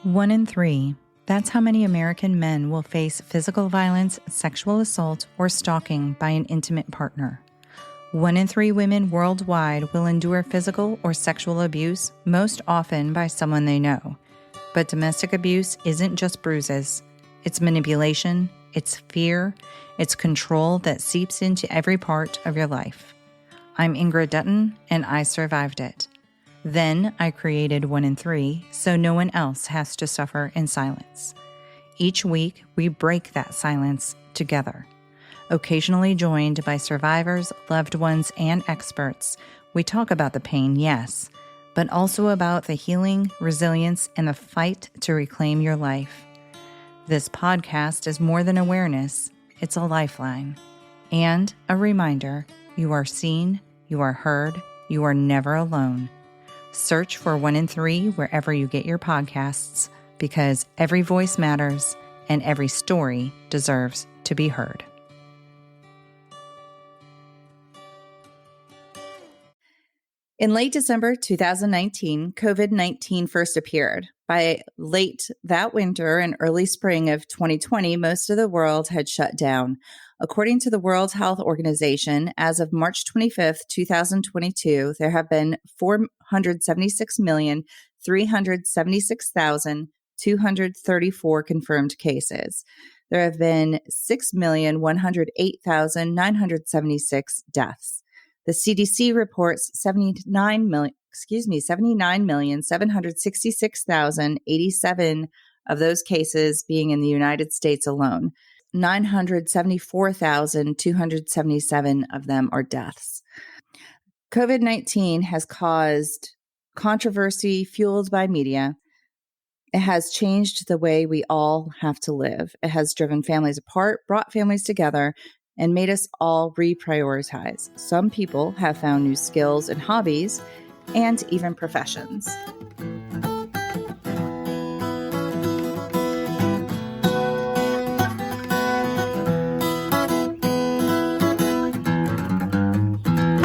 1 in 3. That's how many American men will face physical violence, sexual assault, or stalking by an intimate partner. 1 in 3 women worldwide will endure physical or sexual abuse, most often by someone they know. But domestic abuse isn't just bruises. It's manipulation, it's fear, it's control that seeps into every part of your life. I'm Ingrid Dutton, and I survived it. Then I created 1 in 3 so no one else has to suffer in silence. Each week, we break that silence together. Occasionally joined by survivors, loved ones, and experts, we talk about the pain, yes, but also about the healing, resilience, and the fight to reclaim your life. This podcast is more than awareness, it's a lifeline. And a reminder, you are seen, you are heard, you are never alone. Search for 1 in 3 wherever you get your podcasts, because every voice matters and every story deserves to be heard. In late December 2019, COVID-19 first appeared. By late that winter and early spring of 2020, most of the world had shut down. According to the World Health Organization, as of March 25th, 2022, there have been 476,376,234 confirmed cases. There have been 6,108,976 deaths. The CDC reports 79,766,087 of those cases being in the United States alone. 974,277 of them are deaths. COVID-19 has caused controversy fueled by media. It has changed the way we all have to live. It has driven families apart, brought families together, and made us all reprioritize. Some people have found new skills and hobbies, and even professions.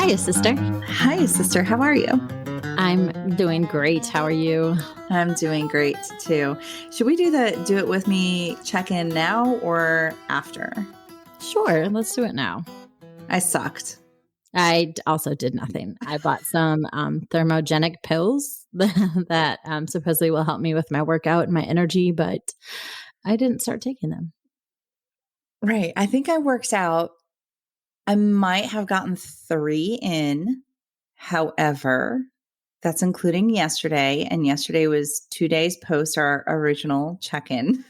Hiya, sister. Hi, sister. How are you? I'm doing great. How are you? I'm doing great, too. Should we do it with me check-in now or after? Sure. Let's do it now. I sucked. I also did nothing. I bought some thermogenic pills that supposedly will help me with my workout and my energy, but I didn't start taking them. Right. I think I worked out. I might have gotten 3 in. However, that's including yesterday. And yesterday was 2 days post our original check-in.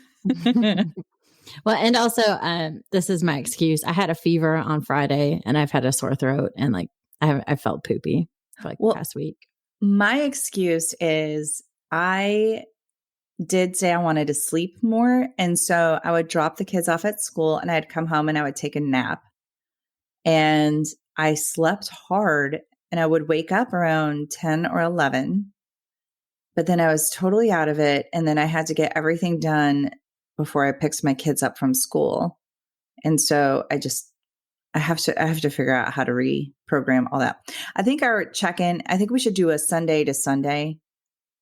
Well, and also, this is my excuse. I had a fever on Friday and I've had a sore throat and I felt poopy for the past week. My excuse is I did say I wanted to sleep more. And so I would drop the kids off at school and I'd come home and I would take a nap. And I slept hard and I would wake up around 10 or 11. But then I was totally out of it. And then I had to get everything done before I picked my kids up from school. And so I have to figure out how to reprogram all that. I think our check-in, I think we should do a Sunday to Sunday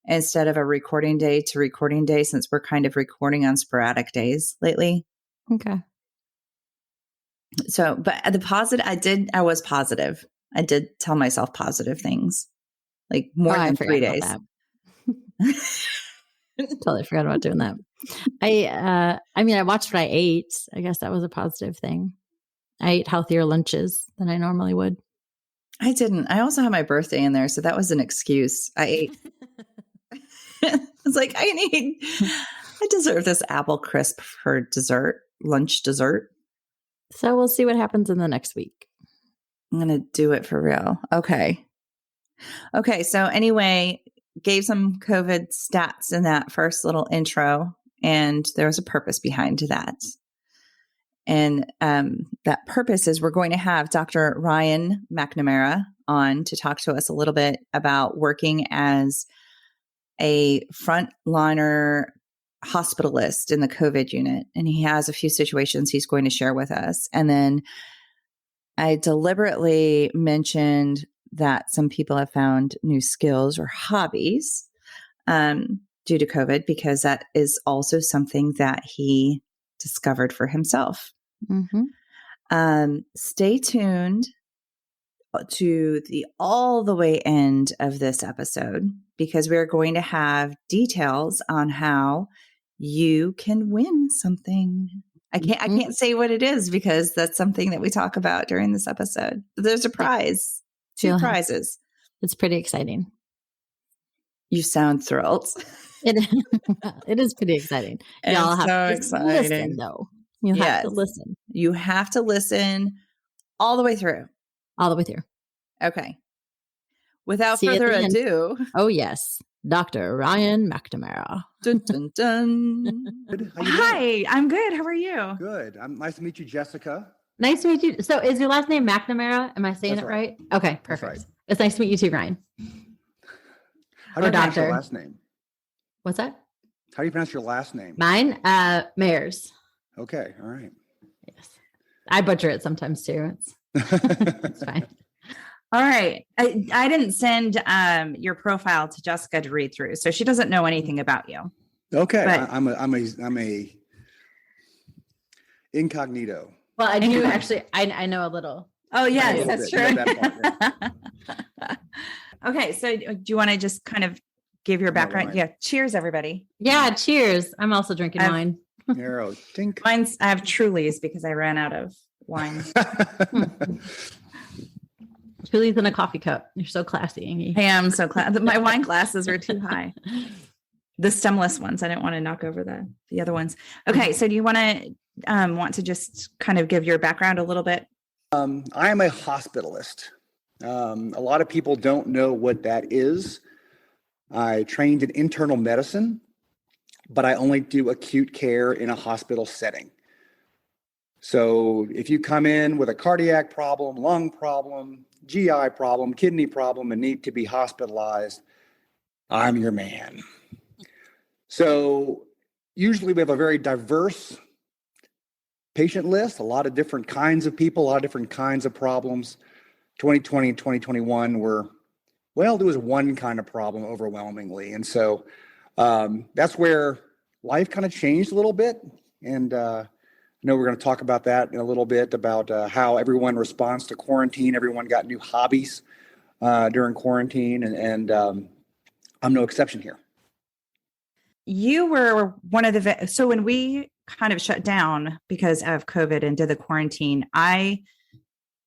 instead of a recording day to recording day, since we're kind of recording on sporadic days lately. Okay. So, but the positive, I was positive. I did tell myself positive things, like more than 3 days. Totally forgot about doing that. I watched what I ate. I guess that was a positive thing. I ate healthier lunches than I normally would. I didn't. I also had my birthday in there, so that was an excuse. I ate. I was like, I deserve this apple crisp for dessert, lunch dessert. So we'll see what happens in the next week. I'm going to do it for real. Okay. So anyway, gave some COVID stats in that first little intro, and there was a purpose behind that. And that purpose is we're going to have Dr. Ryan McNamara on to talk to us a little bit about working as a frontliner hospitalist in the COVID unit. And he has a few situations he's going to share with us. And then I deliberately mentioned that some people have found new skills or hobbies. due to COVID, because that is also something that he discovered for himself. Stay tuned to the all the way end of this episode, because we're going to have details on how you can win something. I can't say what it is, because that's something that we talk about during this episode. But there's a prize, two prizes. It's pretty exciting. You sound thrilled. It is pretty exciting. Y'all have to listen, though. You have to listen. You have to listen all the way through. All the way through. Okay. Without further ado. Oh, yes. Dr. Ryan McNamara. Dun, dun, dun. Hi, I'm good. How are you? Good. Nice to meet you, Jessica. Nice to meet you. So is your last name McNamara? Am I saying it right? Okay, perfect. Right. It's nice to meet you too, Ryan. How do you pronounce your last name? What's that? How do you pronounce your last name? Mine? Mayers. Okay. All right. Yes. I butcher it sometimes too. It's fine. All right. I didn't send your profile to Jessica to read through, so she doesn't know anything about you. Okay. But I'm a incognito. Well, I do actually. I know a little. Oh yes, that's true. Okay, so do you want to just kind of give your background? Yeah. Cheers, everybody. Yeah. Cheers. I'm also drinking wine. Narrow. Think. I have Trulies because I ran out of wine. Trulies in a coffee cup. You're so classy, Amy. I am so classy. My wine glasses are too high. The stemless ones. I didn't want to knock over the other ones. Okay, so do you want to just kind of give your background a little bit? I am a hospitalist. A lot of people don't know what that is. I trained in internal medicine, but I only do acute care in a hospital setting. So if you come in with a cardiac problem, lung problem, GI problem, kidney problem, and need to be hospitalized, I'm your man. So usually we have a very diverse patient list, a lot of different kinds of people, a lot of different kinds of problems. 2020 and 2021 were, well, there was one kind of problem overwhelmingly. And so that's where life kind of changed a little bit. And I know we're going to talk about that in a little bit, about how everyone responds to quarantine. Everyone got new hobbies during quarantine, and I'm no exception here. You were one of so when we kind of shut down because of COVID and did the quarantine,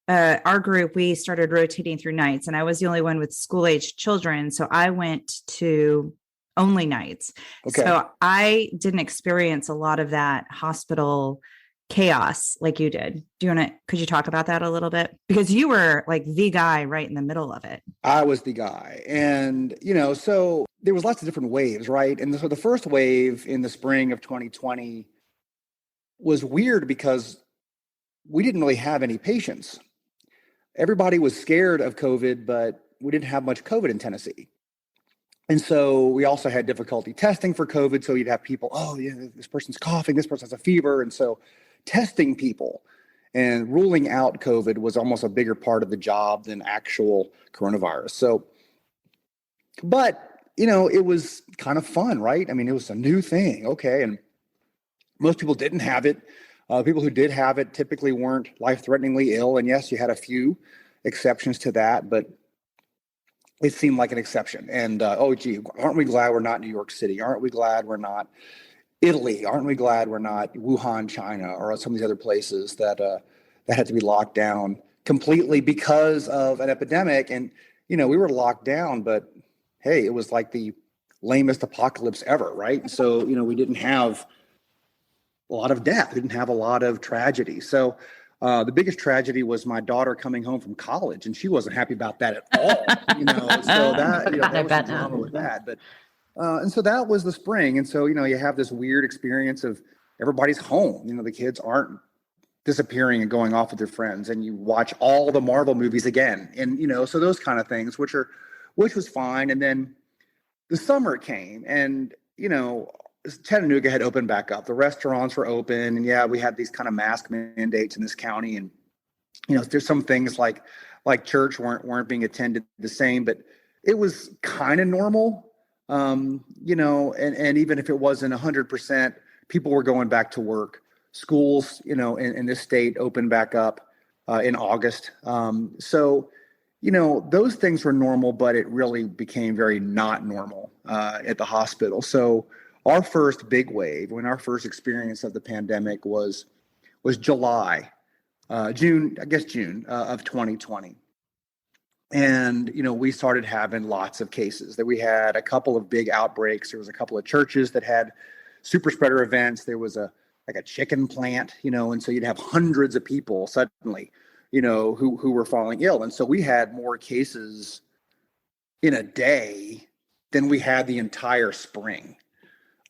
our group, we started rotating through nights, and I was the only one with school-age children. So I went to only nights. Okay. So I didn't experience a lot of that hospital chaos like you did. Could you talk about that a little bit? Because you were like the guy right in the middle of it. I was the guy. And, so there was lots of different waves, right? And so the first wave in the spring of 2020 was weird because we didn't really have any patients. Everybody was scared of COVID, but we didn't have much COVID in Tennessee. And so we also had difficulty testing for COVID. So you'd have people, oh, yeah, this person's coughing, this person has a fever. And so testing people and ruling out COVID was almost a bigger part of the job than actual coronavirus. So, but, it was kind of fun, right? I mean, it was a new thing. Okay. And most people didn't have it. People who did have it typically weren't life-threateningly ill. And yes, you had a few exceptions to that, but it seemed like an exception. And, aren't we glad we're not New York City? Aren't we glad we're not Italy? Aren't we glad we're not Wuhan, China, or some of these other places that had to be locked down completely because of an epidemic? And, we were locked down, but hey, it was like the lamest apocalypse ever, right? So, we didn't have a lot of death. We didn't have a lot of tragedy. So the biggest tragedy was my daughter coming home from college, and she wasn't happy about that at all. So that, that was the drama with that. But and so that was the spring. And so, you have this weird experience of everybody's home. The kids aren't disappearing and going off with their friends, and you watch all the Marvel movies again. And, so those kind of things, which was fine. And then the summer came, and, Chattanooga had opened back up. The restaurants were open, and we had these kind of mask mandates in this county. And, there's some things like church weren't being attended the same, but it was kind of normal. And even if it wasn't 100%, people were going back to work. Schools, in this state opened back up in August. Those things were normal, but it really became very not normal at the hospital. So our first big wave, when our first experience of the pandemic was July, June of 2020. And, we started having lots of cases. That we had a couple of big outbreaks. There was a couple of churches that had super spreader events. There was a chicken plant, and so you'd have hundreds of people suddenly, who were falling ill. And so we had more cases in a day than we had the entire spring.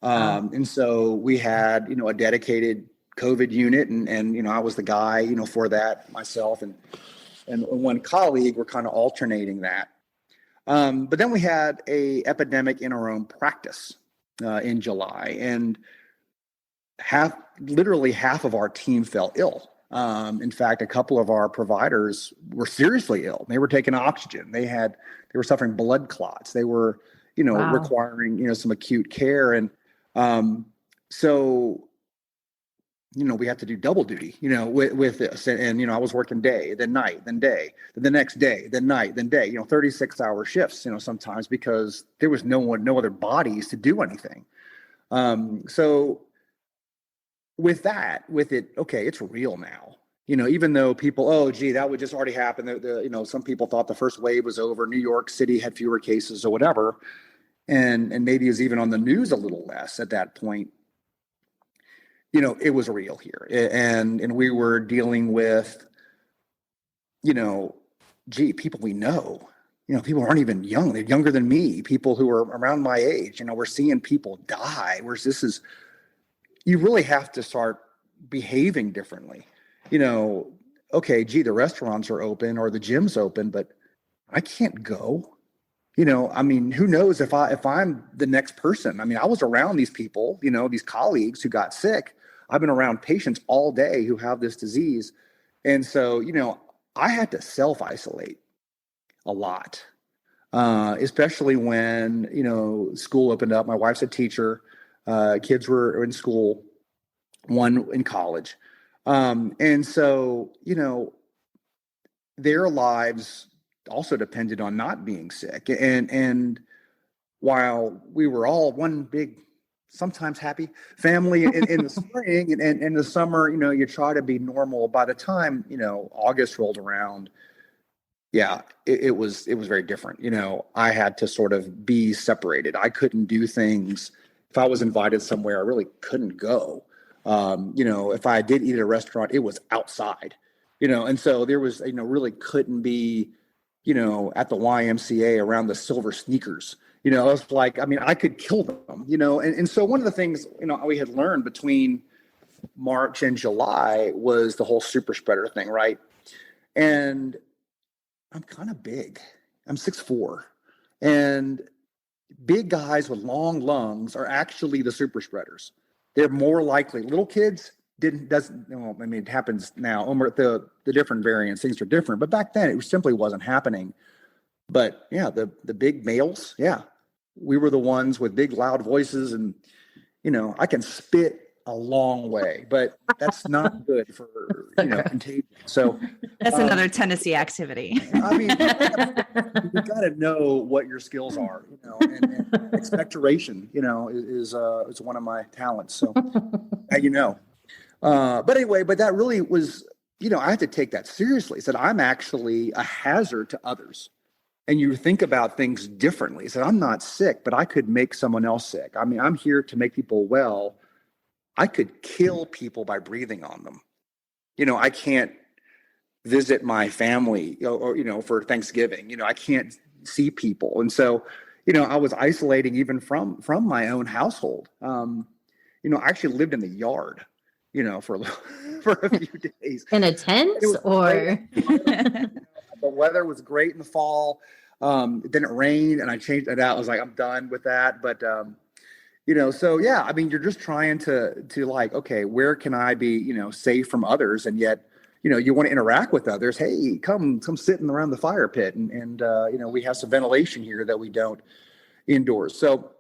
And so we had, a dedicated COVID unit, and I was the guy, for that myself and one colleague. Were kind of alternating that. But then we had a epidemic in our own practice in July, and literally half of our team fell ill. In fact, a couple of our providers were seriously ill. They were taking oxygen. They were suffering blood clots. They were, Wow. requiring, some acute care. And so we have to do double duty, with this. And, I was working day, then night, then day, then the next day, then night, then day, 36-hour shifts, sometimes, because there was no other bodies to do anything. So with it, okay, it's real now, even though people, oh, gee, that would just already happen. Some people thought the first wave was over. New York City had fewer cases or whatever. And maybe it was even on the news a little less at that point. It was real here. And we were dealing with, people we know, people aren't even young. They're younger than me. People who are around my age, we're seeing people die. Whereas you really have to start behaving differently. Okay, gee, the restaurants are open or the gym's open, but I can't go. Who knows if I'm the next person? I was around these people, these colleagues who got sick. I've been around patients all day who have this disease. And so, I had to self-isolate a lot, especially when, school opened up. My wife's a teacher. Kids were in school, one in college. And so, their lives also depended on not being sick. And while we were all one big, sometimes happy family in the spring and in the summer, you try to be normal. By the time, August rolled around, yeah, it was very different. I had to sort of be separated. I couldn't do things. If I was invited somewhere, I really couldn't go. If I did eat at a restaurant, it was outside, and so there was, really couldn't be, at the YMCA around the silver sneakers. It was like, I could kill them, and so one of the things, we had learned between March and July was the whole super spreader thing, right? And I'm kind of big. I'm 6'4", and big guys with long lungs are actually the super spreaders. They're more likely. Little kids it happens now. The different variants, things are different, but back then it simply wasn't happening. But yeah, the big males, yeah, we were the ones with big loud voices, and I can spit a long way, but that's not good for contagion. So that's another Tennessee activity. You got to know what your skills are, and expectoration, is one of my talents. So, but anyway, but that really was, I had to take that seriously. Said I'm actually a hazard to others. And you think about things differently. So I'm not sick, but I could make someone else sick. I'm here to make people well. I could kill people by breathing on them. I can't visit my family or for Thanksgiving. I can't see people. And so, I was isolating even from my own household. I actually lived in the yard, for a few days. In a tent or? The weather was great in the fall. It didn't rain, and I changed it out. I was like, I'm done with that. But, so yeah, you're just trying to like, okay, where can I be, safe from others? And yet, you want to interact with others. Hey, come sitting around the fire pit. And we have some ventilation here that we don't. indoors. So,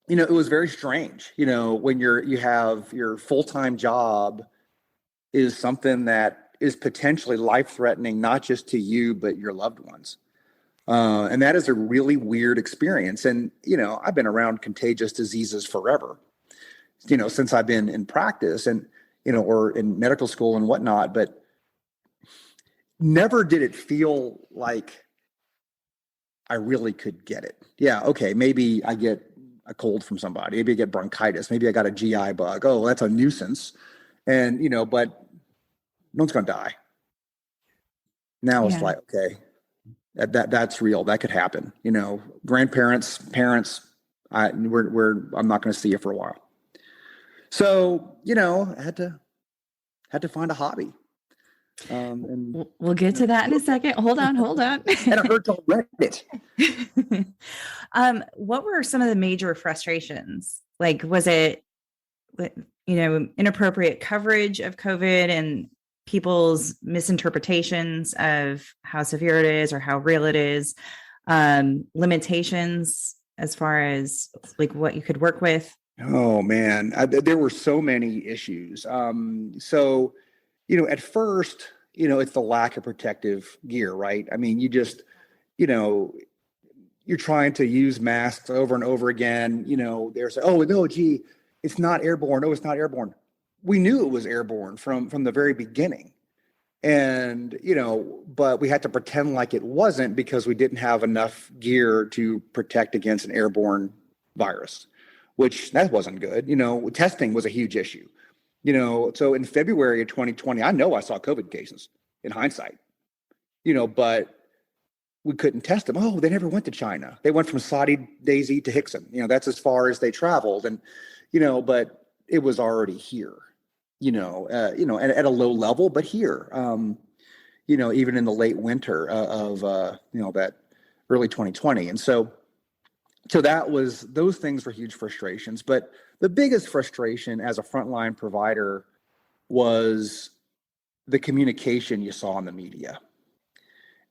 it was very strange, when you have your full-time job is something that is potentially life-threatening, not just to you, but your loved ones. And that is a really weird experience. And, I've been around contagious diseases forever, since I've been in practice and, or in medical school and whatnot, but never did it feel like I really could get it. Yeah. Okay. Maybe I get a cold from somebody. Maybe I get bronchitis. Maybe I got a GI bug. Oh, that's a nuisance. And, but no one's going to die. Now it's like, okay, that's real. That could happen. Grandparents, parents, I'm not going to see you for a while. So, I had to find a hobby. And we'll get to that in a second. Hold on. And I heard to read it. What were some of the major frustrations? Like, was it, inappropriate coverage of COVID and people's misinterpretations of how severe it is or how real it is? Limitations as far as like what you could work with? Oh man, there were so many issues. So, at first, it's the lack of protective gear, right? I mean, you just, you're trying to use masks over and over again. There's, oh no, gee, it's not airborne. No, it's not airborne. We knew it was airborne from the very beginning. And, but we had to pretend like it wasn't because we didn't have enough gear to protect against an airborne virus, which that wasn't good. Testing was a huge issue. So in February of 2020, I know I saw COVID cases in hindsight, but we couldn't test them. Oh, they never went to China. They went from Saudi Daisy to Hickson. That's as far as they traveled. And, but it was already here, at a low level, but here, even in the late winter of that early 2020. And so those things were huge frustrations. But the biggest frustration as a frontline provider was the communication you saw in the media.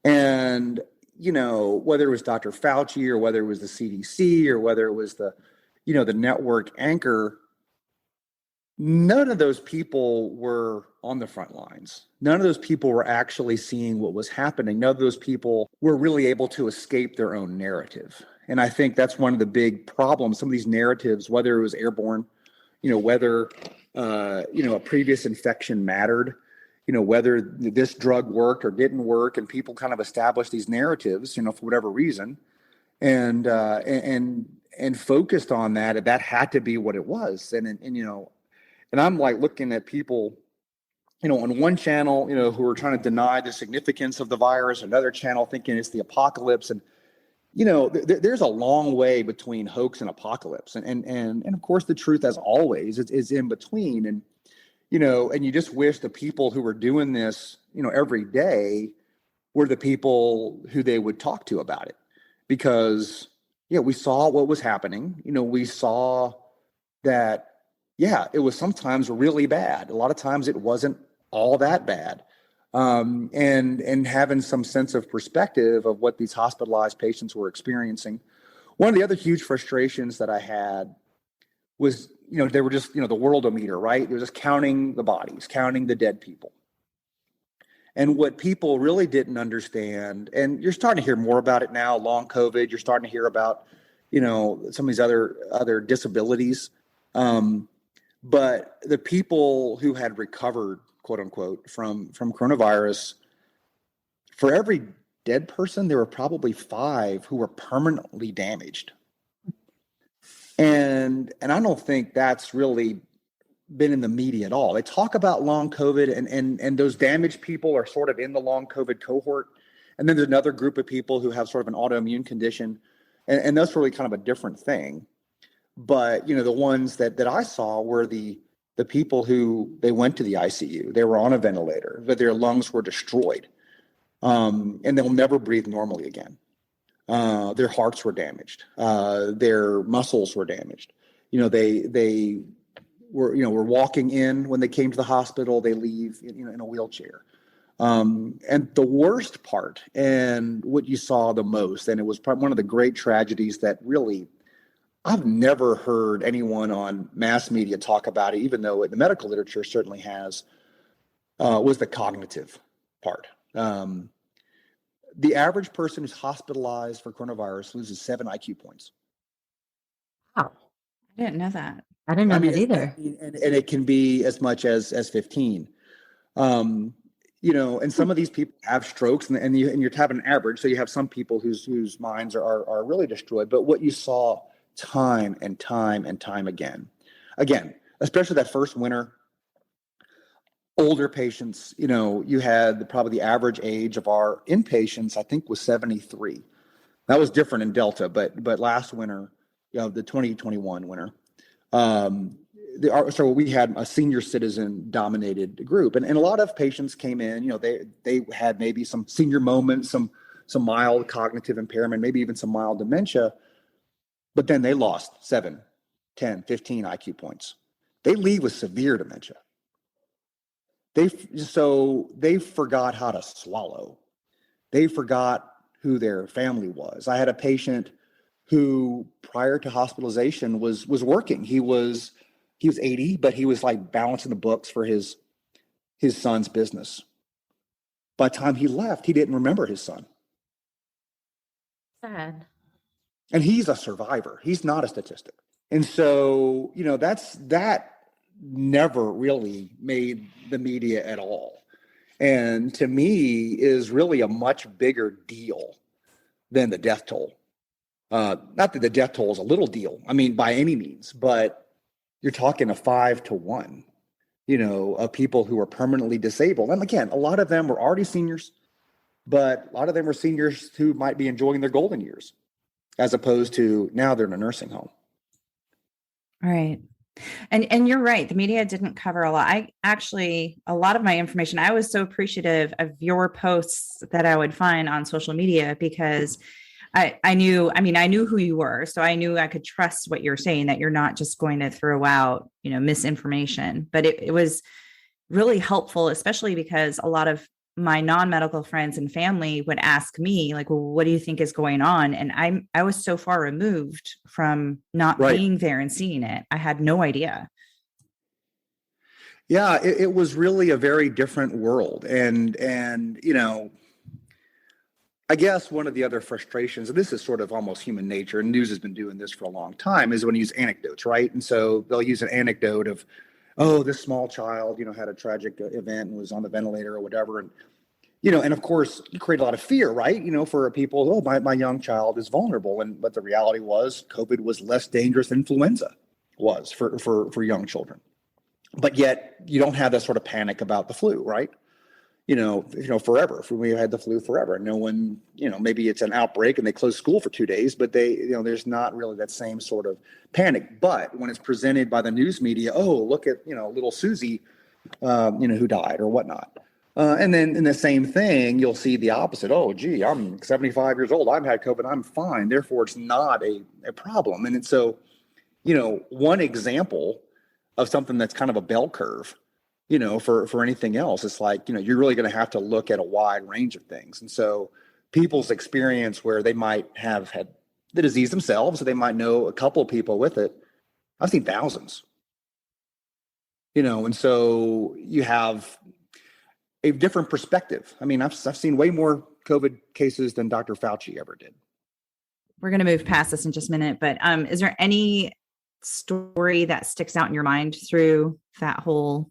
And, whether it was Dr. Fauci or whether it was the CDC or whether it was the network anchor, none of those people were on the front lines. None of those people were actually seeing what was happening. None of those people were really able to escape their own narrative. And I think that's one of the big problems. Some of these narratives, whether it was airborne, whether, a previous infection mattered, whether this drug worked or didn't work, and people kind of established these narratives, for whatever reason, and focused on that. That had to be what it was. And I'm like looking at people, on one channel, who are trying to deny the significance of the virus, another channel thinking it's the apocalypse. And, there's a long way between hoax and apocalypse. And of course, the truth, as always, is in between. And, and you just wish the people who were doing this, every day were the people who they would talk to about it. Because, we saw what was happening. We saw that, it was sometimes really bad. A lot of times it wasn't all that bad. And having some sense of perspective of what these hospitalized patients were experiencing. One of the other huge frustrations that I had was, they were just, the worldometer, right? They were just counting the bodies, counting the dead people. And what people really didn't understand, and you're starting to hear more about it now, long COVID, you're starting to hear about, some of these other disabilities. But the people who had recovered, quote unquote, from coronavirus, for every dead person, there were probably 5 who were permanently damaged. And I don't think that's really been in the media at all. They talk about long COVID and those damaged people are sort of in the long COVID cohort. And then there's another group of people who have sort of an autoimmune condition. And that's really kind of a different thing. But, the ones that I saw were the people who they went to the ICU. They were on a ventilator, but their lungs were destroyed. And they'll never breathe normally again. Their hearts were damaged. Their muscles were damaged. They were walking in when they came to the hospital. They leave in a wheelchair. And the worst part, and what you saw the most, and it was probably one of the great tragedies that really I've never heard anyone on mass media talk about it, even though the medical literature certainly has, was the cognitive part. The average person who's hospitalized for coronavirus loses 7 IQ points. Wow. I didn't know that. I didn't know I mean, that either. and it can be as much as 15. And some of these people have strokes, and you're having an average. So you have some people whose minds are really destroyed. But what you saw time and time and time again, especially that first winter, older patients, you had probably the average age of our inpatients, I think, was 73. That was different in Delta, but last winter, the 2021 winter, so we had a senior citizen dominated group, and a lot of patients came in, they had maybe some senior moments, some mild cognitive impairment, maybe even some mild dementia, but then they lost 7, 10, 15 IQ points. They leave with severe dementia. They forgot how to swallow. They forgot who their family was. I had a patient who, prior to hospitalization, was working. He was 80, but he was like balancing the books for his son's business. By the time he left, he didn't remember his son. Sad. And he's a survivor. He's not a statistic. And so, that never really made the media at all. And to me is really a much bigger deal than the death toll. Not that the death toll is a little deal, I mean, by any means, but you're talking a 5 to 1, of people who are permanently disabled. And again, a lot of them were already seniors, but a lot of them were seniors who might be enjoying their golden years, as opposed to now they're in a nursing home. Right. And you're right. The media didn't cover a lot. A lot of my information, I was so appreciative of your posts that I would find on social media, because I knew who you were. So I knew I could trust what you're saying, that you're not just going to throw out, misinformation. But it was really helpful, especially because a lot of my non-medical friends and family would ask me, like, well, what do you think is going on? And I was so far removed from not being there and seeing it. I had no idea. Yeah, it was really a very different world. And I guess one of the other frustrations, and this is sort of almost human nature, and news has been doing this for a long time, is when you use anecdotes, right? And so they'll use an anecdote of, oh, this small child, had a tragic event and was on the ventilator or whatever. And, and of course you create a lot of fear, right? For people, oh, my young child is vulnerable. But the reality was COVID was less dangerous than influenza was for young children. But yet you don't have that sort of panic about the flu, right? Forever. We had the flu forever. No one, maybe it's an outbreak and they close school for 2 days, but there's not really that same sort of panic. But when it's presented by the news media, oh, look at, little Susie, who died or whatnot. And then in the same thing, you'll see the opposite. Oh, gee, I'm 75 years old. I've had COVID. I'm fine. Therefore, it's not a problem. And so, one example of something that's kind of a bell curve, for anything else, it's like, you're really going to have to look at a wide range of things. And so people's experience where they might have had the disease themselves, so they might know a couple of people with it. I've seen thousands, and so you have a different perspective. I mean, I've seen way more COVID cases than Dr. Fauci ever did. We're going to move past this in just a minute, but is there any story that sticks out in your mind through that whole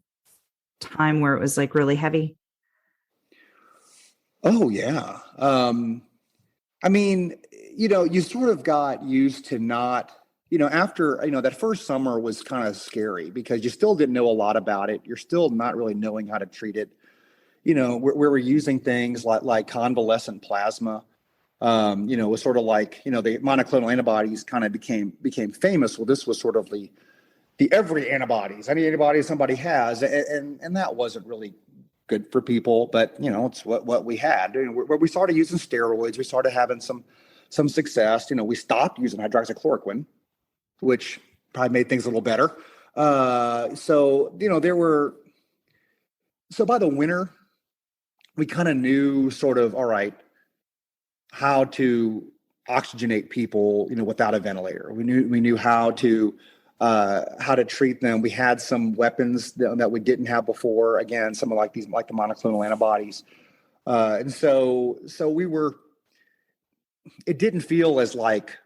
time where it was like really heavy? Oh yeah. I mean, you sort of got used to not, after, that first summer was kind of scary because you still didn't know a lot about it. You're still not really knowing how to treat it. We're using things like convalescent plasma. It was sort of like, the monoclonal antibodies kind of became famous. Well, this was sort of the every antibodies, any antibody somebody has, and that wasn't really good for people, but it's what we had. Where we started using steroids, we started having some success. We stopped using hydroxychloroquine, which probably made things a little better. So by the winter, we kind of knew sort of, all right, how to oxygenate people, without a ventilator. We knew how to treat them. We had some weapons that we didn't have before. Again, some of like the monoclonal antibodies. And so it didn't feel as like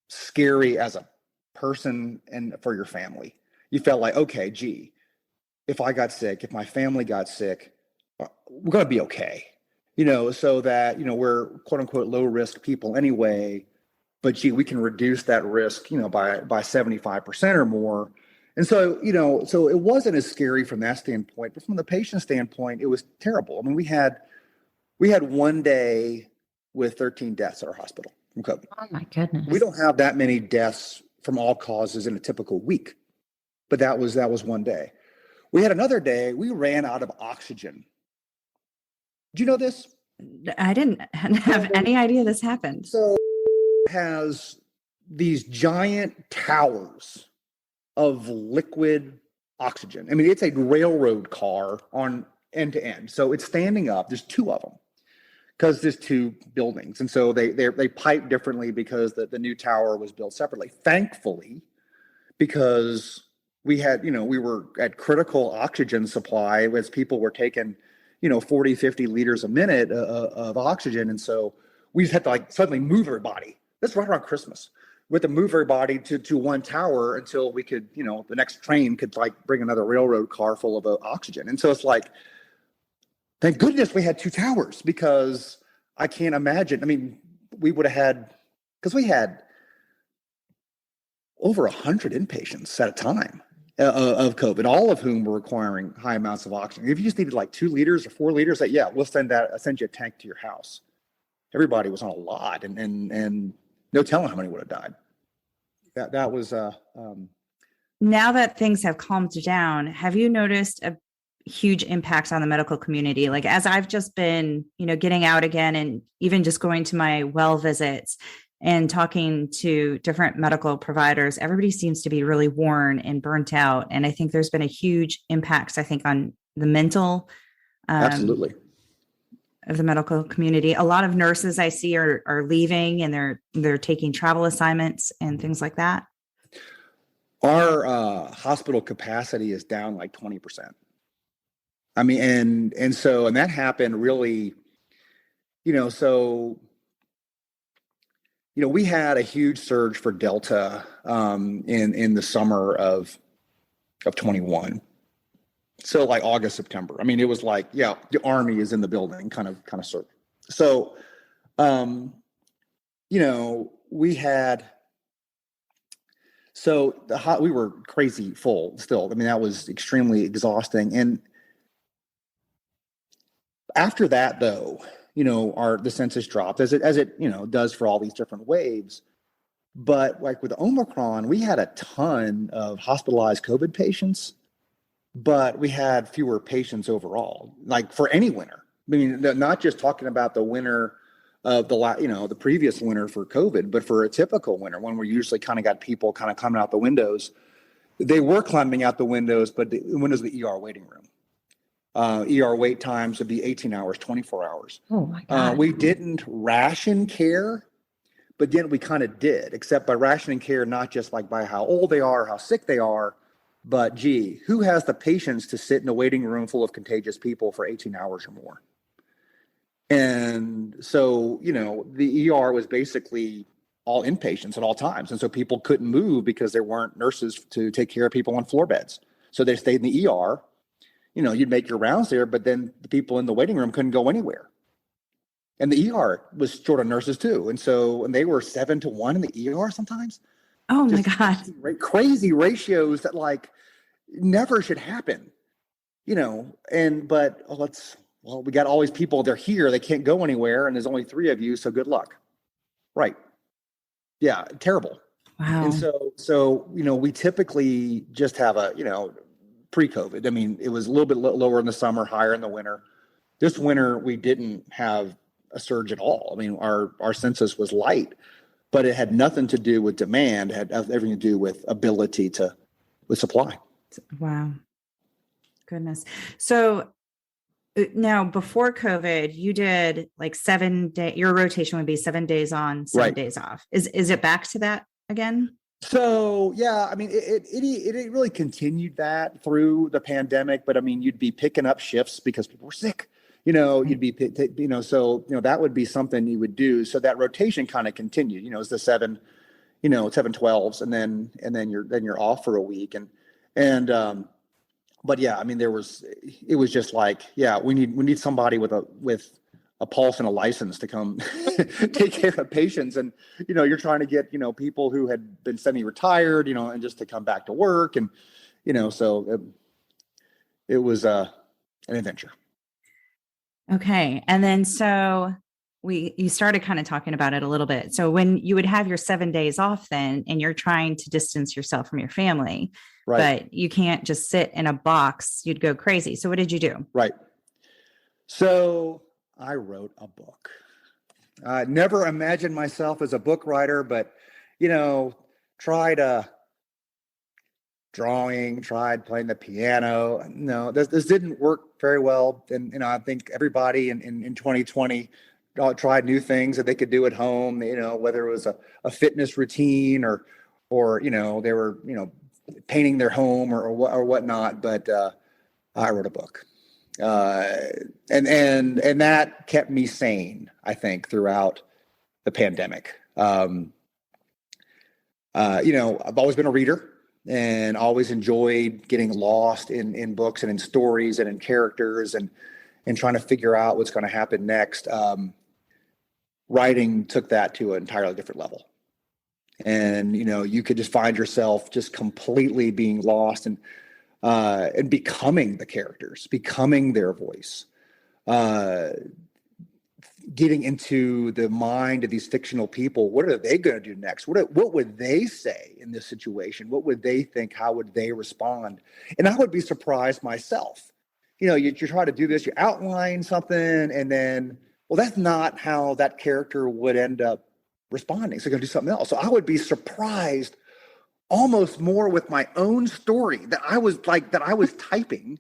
scary as a person and for your family. You felt like, okay, gee, if I got sick, if my family got sick, we're going to be okay. So that, we're quote unquote low risk people anyway, but gee, we can reduce that risk, by 75% or more. And so, so it wasn't as scary from that standpoint, but from the patient standpoint, it was terrible. I mean, we had one day with 13 deaths at our hospital from COVID. Oh my goodness. We don't have that many deaths from all causes in a typical week, but that was one day. We had another day, we ran out of oxygen. Do you know this? I didn't have any idea this happened. So it has these giant towers of liquid oxygen. I mean, it's a railroad car on end to end. So it's standing up. There's two of them because there's two buildings. And so they pipe differently because the new tower was built separately. Thankfully, because we had, we were at critical oxygen supply as people were taking 40, 50 liters a minute of oxygen. And so we just had to suddenly move everybody. That's right around Christmas. We had to move everybody to one tower until we could, the next train could bring another railroad car full of oxygen. And so it's like, thank goodness we had two towers, because I can't imagine. I mean, we would have had, because we had over 100 inpatients at a time of COVID, all of whom were requiring high amounts of oxygen. If you just needed 2 liters or 4 liters, we'll send you a tank to your house. Everybody was on a lot, and no telling how many would have died. That was. Now that things have calmed down, have you noticed a huge impacts on the medical community? Like, as I've just been, getting out again, and even just going to my well visits and talking to different medical providers, everybody seems to be really worn and burnt out. And I think there's been a huge impacts, I think, on the mental Absolutely. Of the medical community. A lot of nurses I see are leaving, and they're taking travel assignments and things like that. Our hospital capacity is down 20%. I mean, and that happened really, we had a huge surge for Delta in the summer of 21. So August, September. I mean, it was the Army is in the building kind of surge. So, we had, we were crazy full still. I mean, that was extremely exhausting. And after that, though, the census dropped as it does for all these different waves. But with Omicron, we had a ton of hospitalized COVID patients, but we had fewer patients overall, for any winter. I mean, not just talking about the winter of the previous winter for COVID, but for a typical winter when we usually kind of got people kind of climbing out the windows. They were climbing out the windows, but the windows of the ER waiting room. ER wait times would be 18 hours, 24 hours. Oh my God. We didn't ration care, but then we kind of did, except by rationing care, not just by how old they are, how sick they are, but gee, who has the patience to sit in a waiting room full of contagious people for 18 hours or more? And so, the ER was basically all inpatients at all times. And so people couldn't move because there weren't nurses to take care of people on floor beds. So they stayed in the ER. You'd make your rounds there, but then the people in the waiting room couldn't go anywhere. And the ER was short of nurses too. And they were 7-1 in the ER sometimes. Oh my God. Crazy ratios that never should happen, we got all these people, they're here, they can't go anywhere. And there's only 3 of you. So good luck. Right. Yeah. Terrible. Wow. And so, we typically just have pre-COVID. I mean, it was a little bit lower in the summer, higher in the winter. This winter, we didn't have a surge at all. I mean, our census was light, but it had nothing to do with demand. It had everything to do with ability with supply. Wow. Goodness. So Now, before COVID, you did like 7 day, your rotation would be 7 days on, 7 days off. Is it back to that again? So yeah, I mean, it really continued that through the pandemic. But I mean, you'd be picking up shifts because people were sick. You'd be, so that would be something you would do. So that rotation kind of continued. It's the 7/12s, and then you're off for a week, and but yeah, I mean, it was just like, yeah, we need somebody with a pulse and a license to come take care of patients. And, you're trying to get, people who had been semi-retired, and just to come back to work. And, so it was an adventure. Okay. And then, so you started kind of talking about it a little bit. So when you would have your 7 days off then, and you're trying to distance yourself from your family, right, but you can't just sit in a box, you'd go crazy. So what did you do? Right. So I wrote a book. I never imagined myself as a book writer, but, tried drawing, tried playing the piano. No, this didn't work very well. And, I think everybody in 2020 tried new things that they could do at home, whether it was a fitness routine or, they were, painting their home or whatnot. But I wrote a book. And that kept me sane, I think, throughout the pandemic. I've always been a reader and always enjoyed getting lost in books and in stories and in characters and trying to figure out what's going to happen next. Writing took that to an entirely different level. And, you could just find yourself just completely being lost and becoming the characters, becoming their voice, getting into the mind of these fictional people. What are they going to do next? What would they say in this situation? What would they think? How would they respond? And I would be surprised myself. You try to do this, you outline something, and then, well, that's not how that character would end up responding. So they're going to do something else. So I would be surprised almost more with my own story that I was typing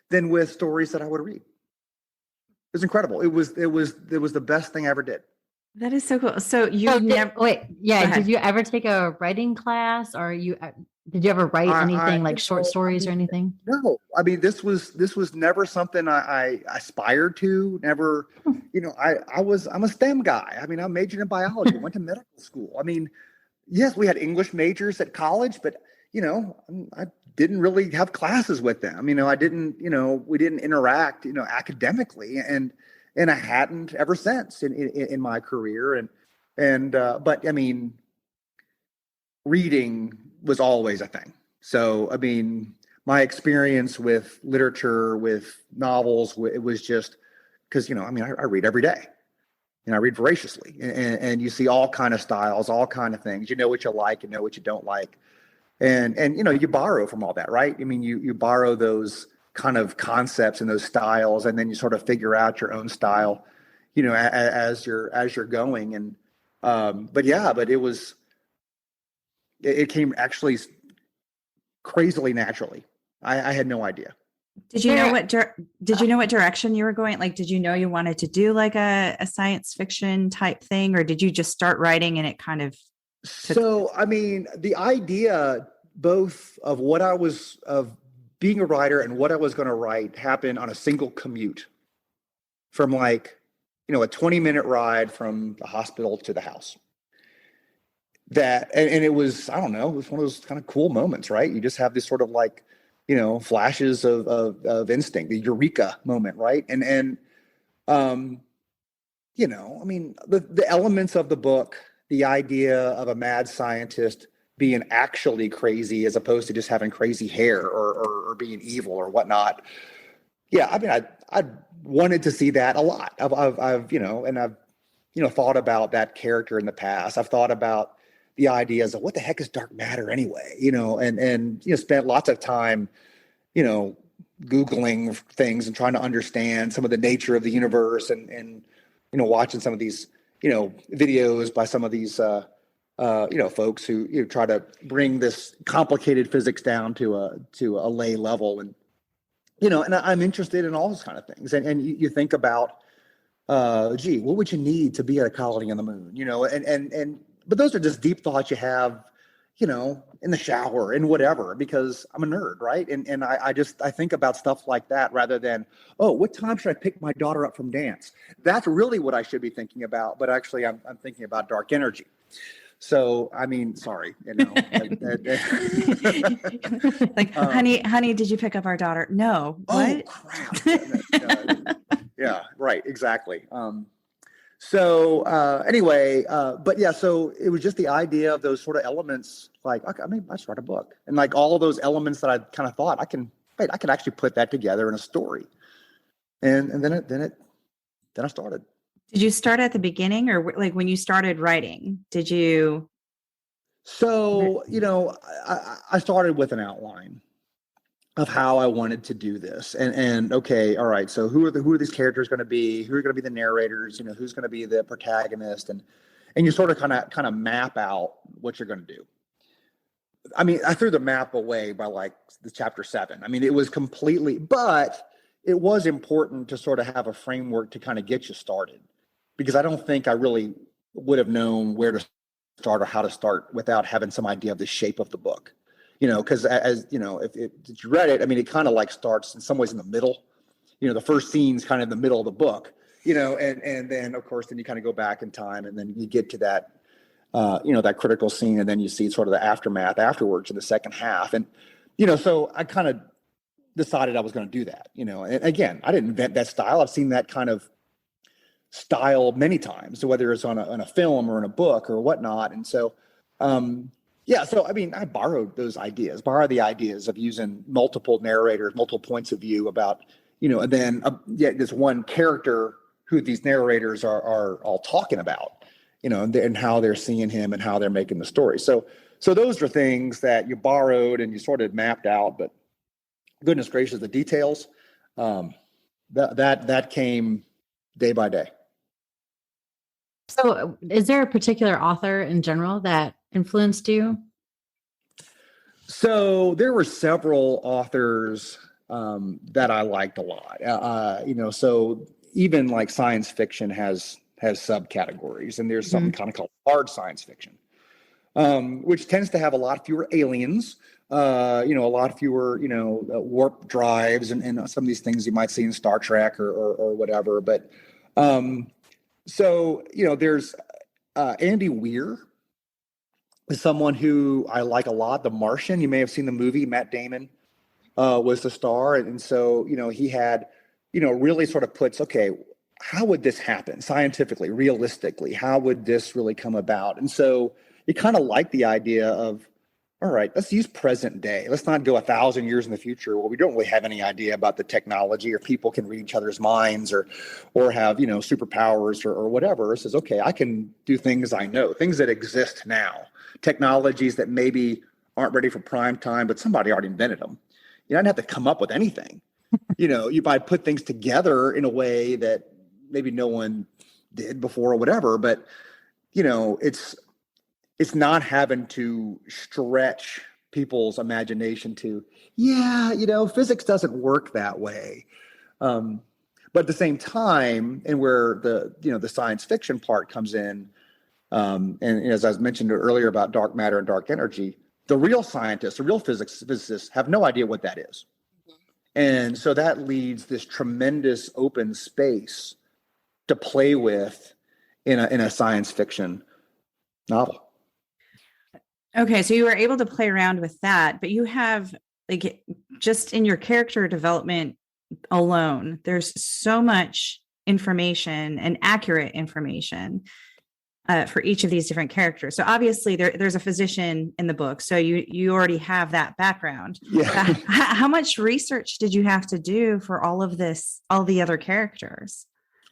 than with stories that I would read. It was incredible. It was the best thing I ever did. That is so cool. So you never wait. Yeah. Did you ever take a writing class, or did you ever write anything like short stories or anything? No, I mean, this was never something I aspired to. Never, I'm a STEM guy. I mean, I majored in biology, went to medical school. I mean, yes, we had English majors at college, but, I didn't really have classes with them. I didn't, we didn't interact, academically, and I hadn't ever since in my career. But I mean, reading was always a thing. So, I mean, my experience with literature, with novels, it was just because, I read every day. I read voraciously, and you see all kind of styles, all kind of things. You know what you like, you know what you don't like, and you borrow from all that, right? I mean, you borrow those kind of concepts and those styles, and then you sort of figure out your own style, as you're going. And but it came actually crazily naturally. I had no idea. Did you know what direction you were going? Like, did you know you wanted to do like a science fiction type thing, or did you just start writing and it kind of So, I mean, the idea both of being a writer and what I was going to write happened on a single commute from a 20-minute ride from the hospital to the house. And it was, I don't know, it was one of those kind of cool moments, right? You just have this sort of flashes of instinct, the eureka moment, right? And I mean, the elements of the book, the idea of a mad scientist being actually crazy as opposed to just having crazy hair or being evil or whatnot. Yeah, I mean, I wanted to see that a lot. I've thought about that character in the past. I've thought about the ideas of what the heck is dark matter anyway, and spent lots of time, Googling things and trying to understand some of the nature of the universe and watching some of these, videos by some of these, folks who try to bring this complicated physics down to a lay level. And, and I'm interested in all those kind of things. And you think about, gee, what would you need to be at a colony on the moon? But those are just deep thoughts you have, in the shower and whatever, because I'm a nerd, right? And I think about stuff like that rather than, oh, what time should I pick my daughter up from dance? That's really what I should be thinking about. But actually, I'm thinking about dark energy. So, I mean, sorry, honey, did you pick up our daughter? No. Oh, What? crap. Yeah, right. Exactly. Anyway, but yeah, so it was just the idea of those sort of elements, like, okay, I mean, I start a book, and like all of those elements that I kind of thought I can actually put that together in a story. And then I started. Did you start at the beginning, or like when you started writing, did you? So, I started with an outline of how I wanted to do this, and okay, all right. So who are these characters going to be? Who are going to be the narrators? Who's going to be the protagonist? And you sort of kind of map out what you're going to do. I mean, I threw the map away by like the chapter 7. I mean, it was completely, but it was important to sort of have a framework to kind of get you started, because I don't think I really would have known where to start or how to start without having some idea of the shape of the book. Because as you know, if you read it, I mean, it kind of like starts in some ways in the middle. The first scene's kind of in the middle of the book. And then of course, then you kind of go back in time, and then you get to that, that critical scene, and then you see sort of the aftermath afterwards in the second half. And so I kind of decided I was going to do that. And again, I didn't invent that style. I've seen that kind of style many times, so whether it's on a film or in a book or whatnot. And so. Yeah, so I mean, I borrowed the ideas of using multiple narrators, multiple points of view about, and then this one character who these narrators are all talking about, and how they're seeing him and how they're making the story. So those are things that you borrowed and you sort of mapped out. But goodness gracious, the details, that came day by day. So is there a particular author in general that influenced you? So there were several authors that I liked a lot. So even like science fiction has subcategories, and there's something kind of called hard science fiction, which tends to have a lot fewer aliens, a lot fewer, warp drives and some of these things you might see in Star Trek or whatever. But there's Andy Weir is someone who I like a lot. The Martian, you may have seen the movie. Matt Damon was the star. And so, he had, really sort of puts, okay, how would this happen scientifically, realistically? How would this really come about? And so you kind of like the idea of, all right, let's use present day. Let's not go 1,000 years in the future where we don't really have any idea about the technology, or people can read each other's minds or have, superpowers or whatever. It says, okay, I can do things I know, things that exist now, technologies that maybe aren't ready for prime time, but somebody already invented them. You don't have to come up with anything. You might put things together in a way that maybe no one did before or whatever, but it's not having to stretch people's imagination to, physics doesn't work that way. But at the same time, and where the science fiction part comes in, and as I was mentioned earlier about dark matter and dark energy, the real scientists, the real physicists have no idea what that is. And so that leaves this tremendous open space to play with in a science fiction novel. Okay, so you were able to play around with that, but you have, like, just in your character development alone, there's so much information and accurate information for each of these different characters. So obviously there's a physician in the book, so you already have that background. Yeah. How much research did you have to do for all of this, all the other characters?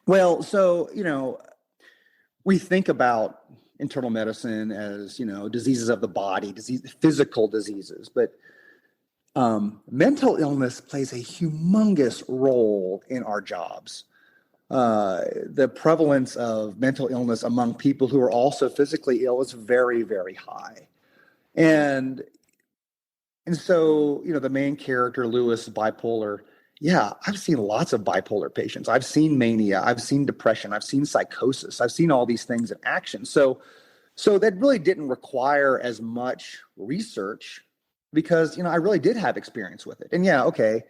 Well, so, we think about internal medicine as, diseases of the body, physical diseases, but mental illness plays a humongous role in our jobs. The prevalence of mental illness among people who are also physically ill is very, very high. And so, the main character, Lewis, bipolar, yeah, I've seen lots of bipolar patients. I've seen mania. I've seen depression. I've seen psychosis. I've seen all these things in action. So that really didn't require as much research because, I really did have experience with it. And yeah, okay,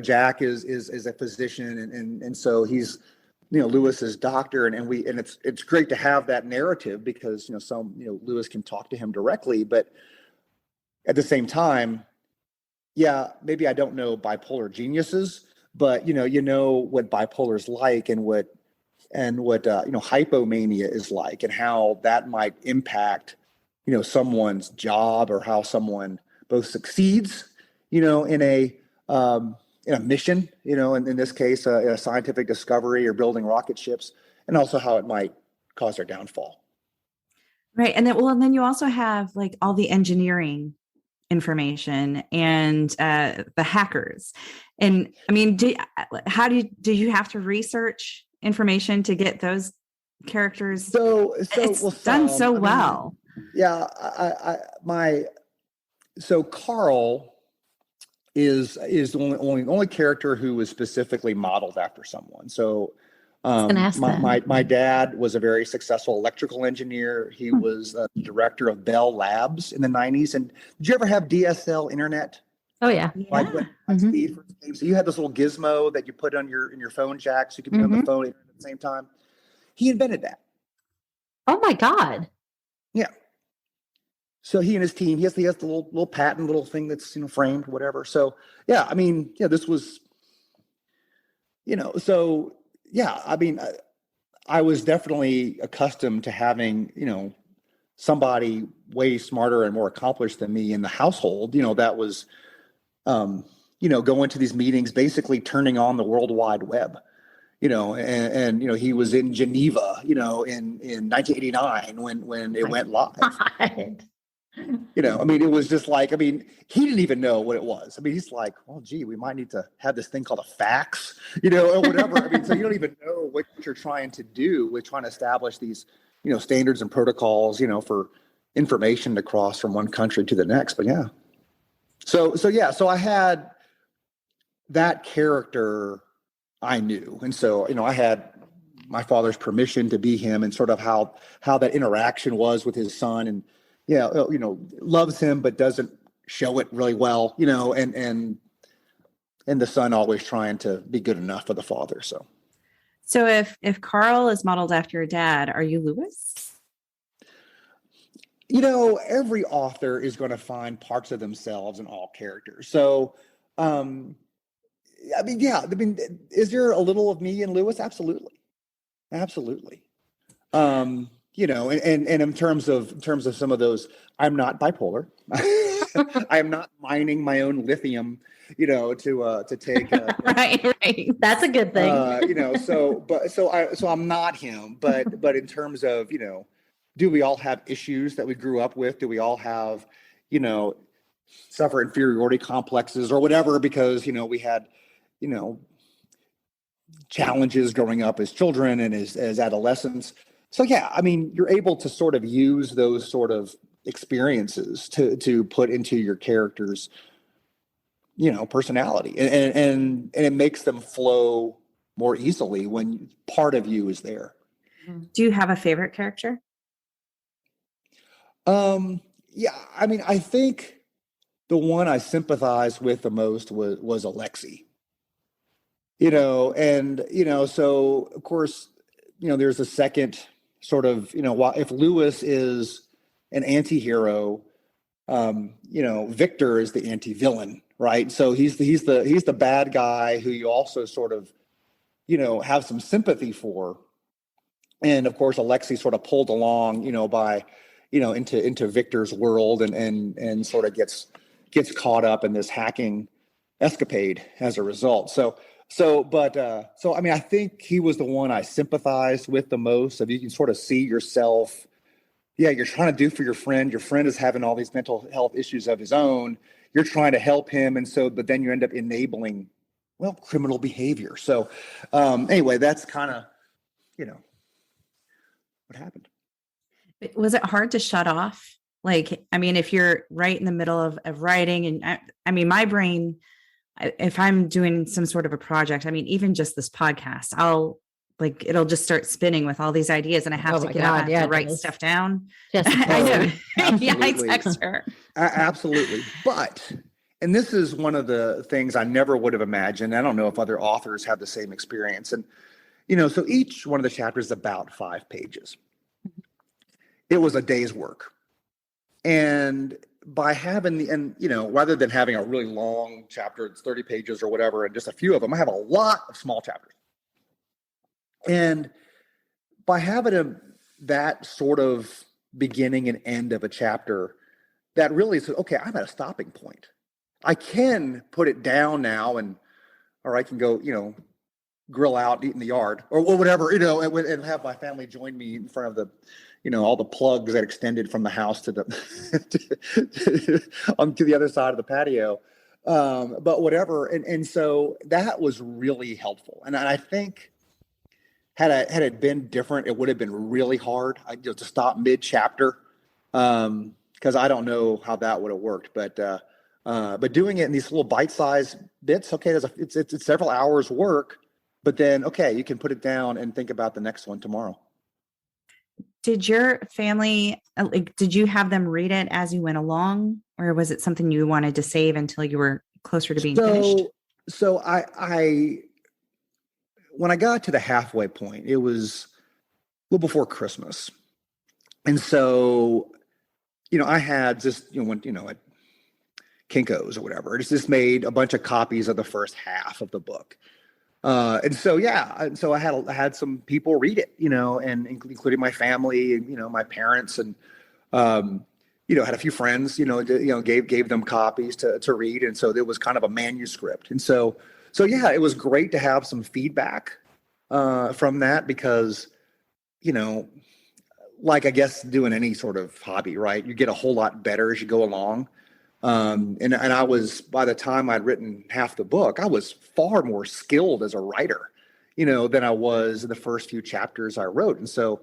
Jack is a physician and so he's, Lewis's doctor and it's great to have that narrative because, Lewis can talk to him directly, but at the same time, yeah, maybe I don't know bipolar geniuses, but what bipolar is like and what hypomania is like and how that might impact someone's job or how someone both succeeds in a mission in this case a scientific discovery or building rocket ships, and also how it might cause their downfall. Right. And then you also have like all the engineering information and the hackers. And I mean, did you have to reresearch information to get those characters? It's done so well. Yeah, so Carl is the only character who was specifically modeled after someone. So my dad was a very successful electrical engineer. He was the director of Bell Labs in the 90s. And did you ever have DSL internet? Oh yeah. Like when speed first came. So you had this little gizmo that you put on your phone jack so you could be on the phone at the same time. He invented that. Oh my God. Yeah. So he and his team, he has the little patent little thing that's framed, whatever. So yeah, I mean, yeah, this was, so yeah, I mean, I was definitely accustomed to having, somebody way smarter and more accomplished than me in the household, that was, going to these meetings, basically turning on the World Wide Web, and he was in Geneva, in 1989 when it went live. God. I mean, it was just like, he didn't even know what it was. I mean, he's like, well, gee, we might need to have this thing called a fax, or whatever. I mean, so you don't even know what you're trying to do with trying to establish these, standards and protocols, for information to cross from one country to the next. But yeah. So I had that character I knew. And so, I had my father's permission to be him and sort of how that interaction was with his son and, loves him, but doesn't show it really well, and the son always trying to be good enough for the father. So if Carl is modeled after your dad, are you Lewis? Every author is going to find parts of themselves in all characters. So, is there a little of me in Lewis? Absolutely. And in terms of some of those, I'm not bipolar. I am not mining my own lithium, to take. Right. That's a good thing. So I'm not him. But in terms of, do we all have issues that we grew up with? Do we all have, suffer inferiority complexes or whatever? Because we had, challenges growing up as children and as adolescents. So yeah, I mean, you're able to sort of use those sort of experiences to put into your character's, personality, and it makes them flow more easily when part of you is there. Do you have a favorite character? Yeah, I mean, I think the one I sympathized with the most was Alexei. So of course, there's a second sort of, if Lewis is an anti-hero, Victor is the anti-villain, right? So he's the bad guy who you also sort of, have some sympathy for. And of course, Alexei sort of pulled along, by, into Victor's world and sort of gets caught up in this hacking escapade as a result. So I mean, I think he was the one I sympathized with the most. So you can sort of see yourself. Yeah, you're trying to do for your friend. Your friend is having all these mental health issues of his own. You're trying to help him. And so, but then you end up enabling, criminal behavior. So anyway, that's kind of, what happened. Was it hard to shut off? Like, I mean, if you're right in the middle of writing and I mean, my brain if I'm doing some sort of a project, I mean, even just this podcast, it'll just start spinning with all these ideas and I have to get up, I have to write stuff down. Yes. I know. Yeah, I Absolutely. text her. Absolutely. But, and this is one of the things I never would have imagined. I don't know if other authors have the same experience. And, so each one of the chapters is about 5 pages. It was a day's work. And by having rather than having a really long chapter, it's 30 pages or whatever, and just a few of them, I have a lot of small chapters. And by having that sort of beginning and end of a chapter, that really says, okay, I'm at a stopping point. I can put it down now or I can go, grill out, eat in the yard or whatever, and have my family join me in front of the, all the plugs that extended from the house to the to the other side of the patio. But whatever. And so that was really helpful. And I think had it been different, it would have been really hard to stop mid chapter. Because I don't know how that would have worked, but doing it in these little bite-sized bits, okay, it's several hours work, but then, okay, you can put it down and think about the next one tomorrow. Did your family, did you have them read it as you went along, or was it something you wanted to save until you were closer to being finished? So I when I got to the halfway point, it was a little before Christmas. And so, I had just, at Kinko's or whatever, just made a bunch of copies of the first half of the book. And so I had some people read it, and including my family and, my parents and, had a few friends, gave them copies to read. And so there was kind of a manuscript. And so it was great to have some feedback, from that because, like I guess doing any sort of hobby, right? You get a whole lot better as you go along. And I was, by the time I'd written half the book, I was far more skilled as a writer, than I was in the first few chapters I wrote. And so,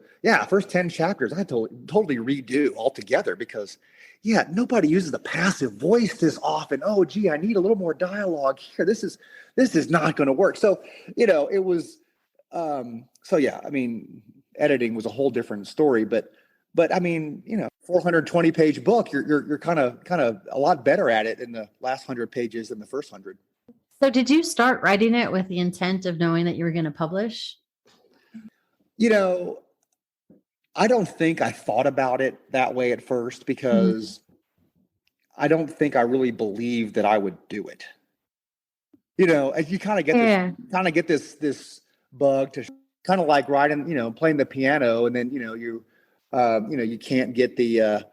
first 10 chapters, I had to totally redo altogether because, nobody uses the passive voice this often. Oh, gee, I need a little more dialogue here. This is not going to work. So, it was, editing was a whole different story, but 420 page book, you're kind of a lot better at it in the last 100 pages than the first 100. So did you start writing it with the intent of knowing that you were going to publish? I don't think I thought about it that way at first because I don't think I really believed that I wowould do it. As you kind of get this bug to kind of like writing, playing the piano, and then you can't get the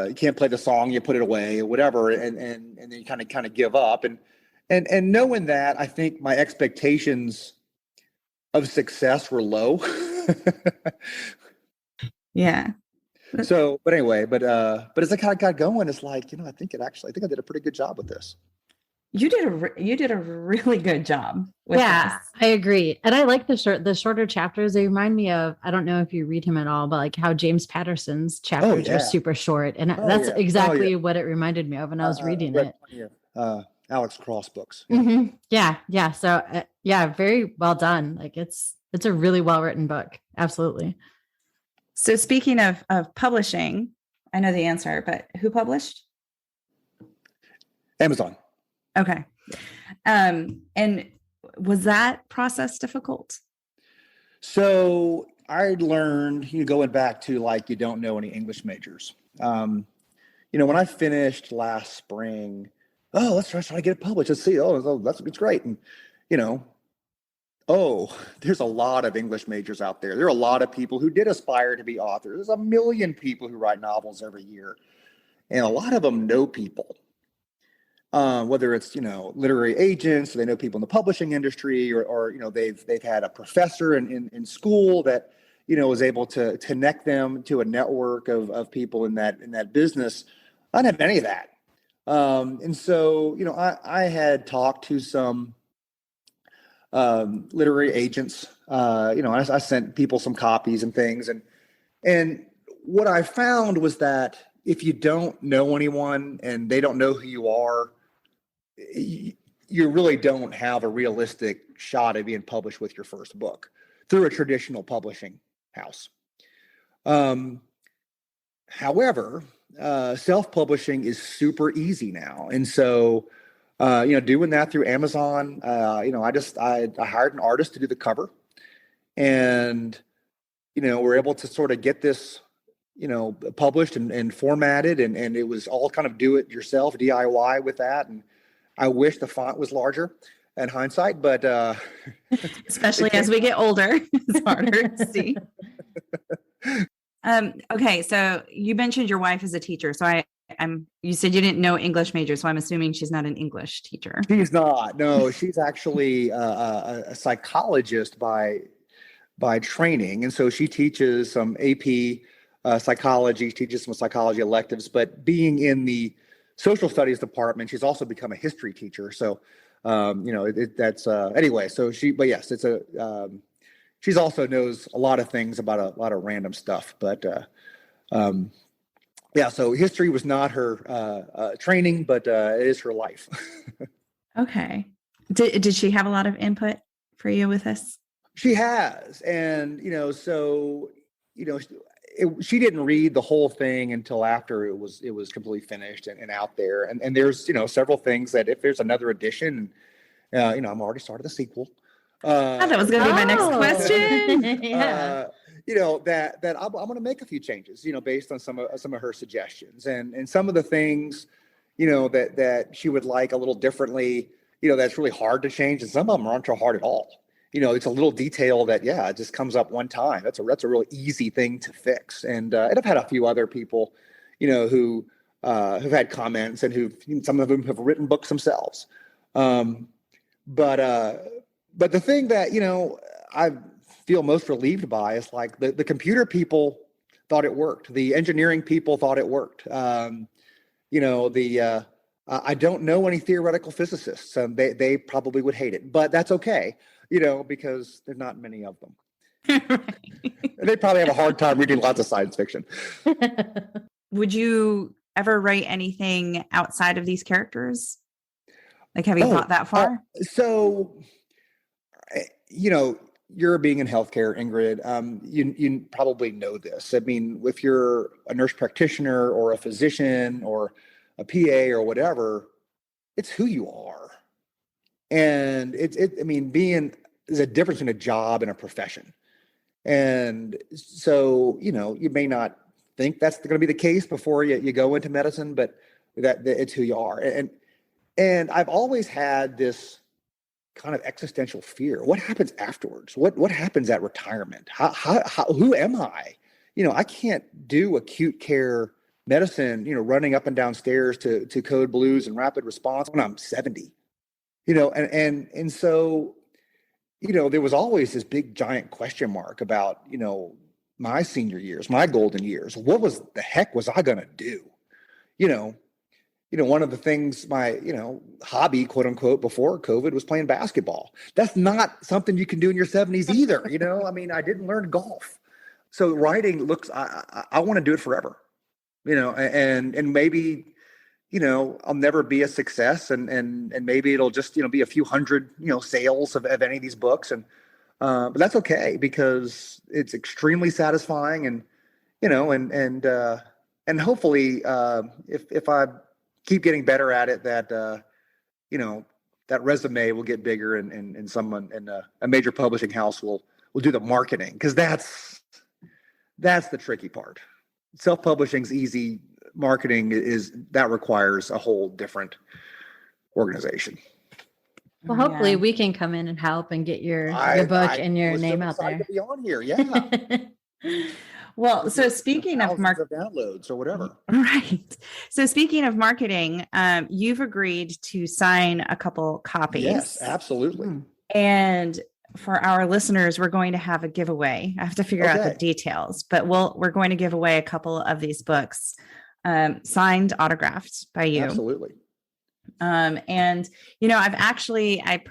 you can't play the song, you put it away or whatever, and then you kind of give up. And knowing that, I think my expectations of success were low. Yeah. So, but anyway, but as I kind of got going, it's like, I think I did a pretty good job with this. You did a really good job with this. I agree. And I like the shorter chapters. They remind me of, I don't know if you read him at all, but like how James Patterson's chapters are super short. And that's exactly what it reminded me of when I was reading it. Alex Cross books. Mm-hmm. Yeah. So very well done. Like it's a really well-written book. Absolutely. So speaking of publishing, I know the answer, but who published? Amazon. Okay. And was that process difficult? So I learned, going back to like, you don't know any English majors. When I finished last spring, let's try to get it published. Let's see. It's great. And, there's a lot of English majors out there. There are a lot of people who did aspire to be authors. There's 1 million people who write novels every year. And a lot of them know people. Whether it's, literary agents, or they know people in the publishing industry, or they've had a professor in school that, was able to connect them to a network of people in that business. I didn't have any of that. And so, I had talked to some literary agents. I sent people some copies and things. And what I found was that if you don't know anyone and they don't know who you are, you really don't have a realistic shot of being published with your first book through a traditional publishing house. However, self-publishing is super easy now. And so, doing that through Amazon, I hired an artist to do the cover, and, we're able to sort of get this, published and formatted, and it was all kind of do it yourself, DIY with that. And I wish the font was larger in hindsight, but especially as we get older, it's harder to see. Okay, so you mentioned your wife is a teacher. So you said you didn't know English major, so I'm assuming she's not an English teacher. She's not. No, she's actually a psychologist by training, and so she teaches some AP psychology, teaches some psychology electives. But being in the social studies department, she's also become a history teacher. So, that's anyway. So yes, it's a. She's also knows a lot of things about a lot of random stuff, but so history was not her training, but it is her life. Okay. Did she have a lot of input for you with this? She has, and she didn't read the whole thing until after it was completely finished and out there. And there's several things that if there's another edition, I'm already started the sequel. That was going to be my next question. Yeah. That I'm going to make a few changes, based on some of her suggestions, and some of the things, that she would like a little differently, that's really hard to change, and some of them aren't so hard at all. It's a little detail that, it just comes up one time. That's a really easy thing to fix. And I've had a few other people, who have had comments, and some of them have written books themselves. But the thing that, I feel most relieved by is like the computer people thought it worked. The engineering people thought it worked. I don't know any theoretical physicists, and they probably would hate it, but that's okay, because there's not many of them. They probably have a hard time reading lots of science fiction. Would you ever write anything outside of these characters? Like, have you thought that far? You're being in healthcare, Ingrid. You probably know this. I mean, if you're a nurse practitioner or a physician or a PA or whatever, it's who you are. And being is a difference in a job and a profession. And so, you may not think that's going to be the case before you go into medicine, but that it's who you are. And I've always had this kind of existential fear. What happens afterwards? What happens at retirement? How who am I? I can't do acute care medicine, running up and down stairs to code blues and rapid response when I'm 70. And so, there was always this big giant question mark about, my senior years, my golden years. What the heck was I gonna do? One of the things my, hobby, quote unquote, before COVID was playing basketball. That's not something you can do in your 70s either. I didn't learn golf. So writing I want to do it forever, and maybe, I'll never be a success, and maybe it'll just, be a few hundred, sales of any of these books. But that's okay, because it's extremely satisfying, and, and hopefully, if I keep getting better at it, that that resume will get bigger, and someone in a major publishing house will do the marketing, because that's the tricky part. Self-publishing's easy. Marketing requires a whole different organization. Well, hopefully we can come in and help and get your book and your name out there. To be on here, yeah. Well, so speaking of downloads or whatever. Right. So speaking of marketing, you've agreed to sign a couple copies. Yes, absolutely. And for our listeners, we're going to have a giveaway. I have to figure out the details, but we're going to give away a couple of these books, signed, autographed by you. Absolutely. And I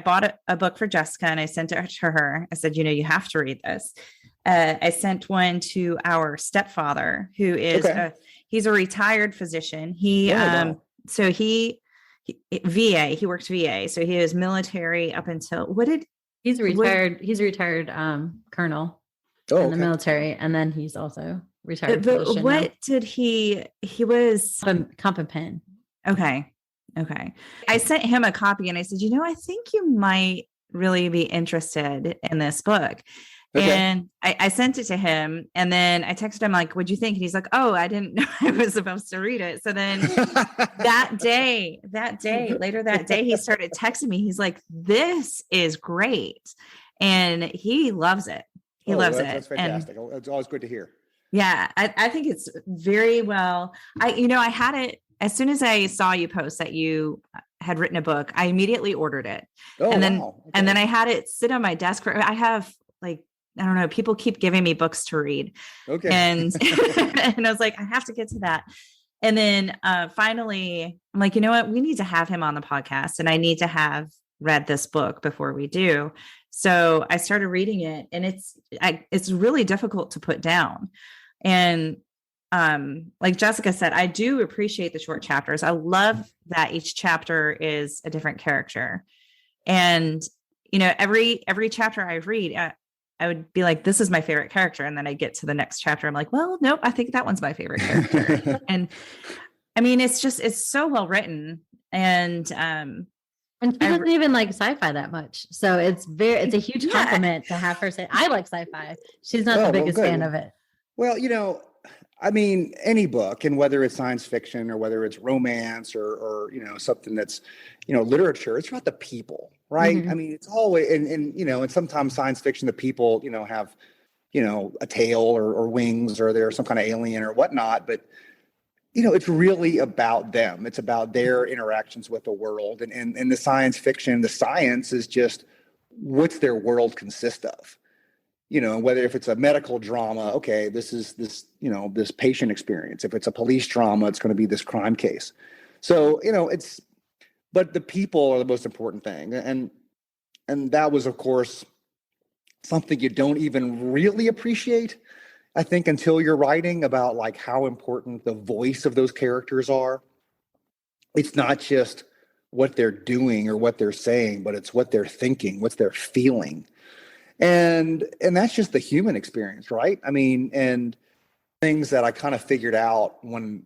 bought a book for Jessica, and I sent it to her. I said, you have to read this. I sent one to our stepfather, who is he's a retired physician. He's VA. He worked VA, so he was military up until he's retired. He's a retired colonel in the military, and then he's also retired. But what did he was comp and pen. Okay. I sent him a copy and I said, I think you might really be interested in this book. Okay. And I sent it to him, and then I texted him like, what'd you think? And he's like, oh, I didn't know I was supposed to read it. So then later that day, he started texting me. He's like, this is great. And he loves it. He loves it. That's fantastic. And it's always good to hear. Yeah. I think it's very well. I had it as soon as I saw you post that you had written a book, I immediately ordered it. And then I had it sit on my desk I have I don't know, people keep giving me books to read. Okay. And I was like, I have to get to that. And then finally, I'm like, you know what? We need to have him on the podcast, and I need to have read this book before we do. So I started reading it, and it's really difficult to put down. And like Jessica said, I do appreciate the short chapters. I love that each chapter is a different character. And, every chapter I read, I would be like, this is my favorite character. And then I get to the next chapter. I'm like, well, nope, I think that one's my favorite character. And I mean, it's so well written. And she doesn't even like sci-fi that much. So it's a huge compliment to have her say, I like sci-fi. She's not the biggest fan of it. Well, I mean, any book, and whether it's science fiction or whether it's romance or something that's, literature, it's about the people, right? Mm-hmm. I mean, it's always, and sometimes science fiction, the people, have, a tail or wings, or they're some kind of alien or whatnot. But, it's really about them. It's about their interactions with the world. And the science fiction, the science is just what's their world consist of. Whether if it's a medical drama, okay, this is this patient experience. If it's a police drama, it's going to be this crime case. So, but the people are the most important thing. And that was, of course, something you don't even really appreciate, I think, until you're writing about like how important the voice of those characters are. It's not just what they're doing or what they're saying, but it's what they're thinking, what they're feeling. And that's just the human experience, right? I mean, and things that I kind of figured out when,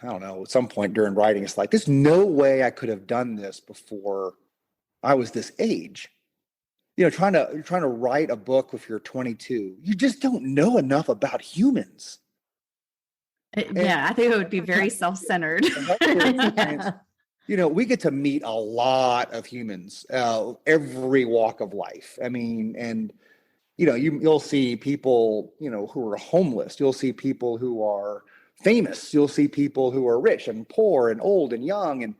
I don't know, at some point during writing, it's like, there's no way I could have done this before I was this age. Trying to write a book if you're 22, you just don't know enough about humans. Yeah, I think it would be very self-centered. We get to meet a lot of humans, every walk of life. I mean, and, you'll see people, who are homeless. You'll see people who are famous. You'll see people who are rich and poor and old and young.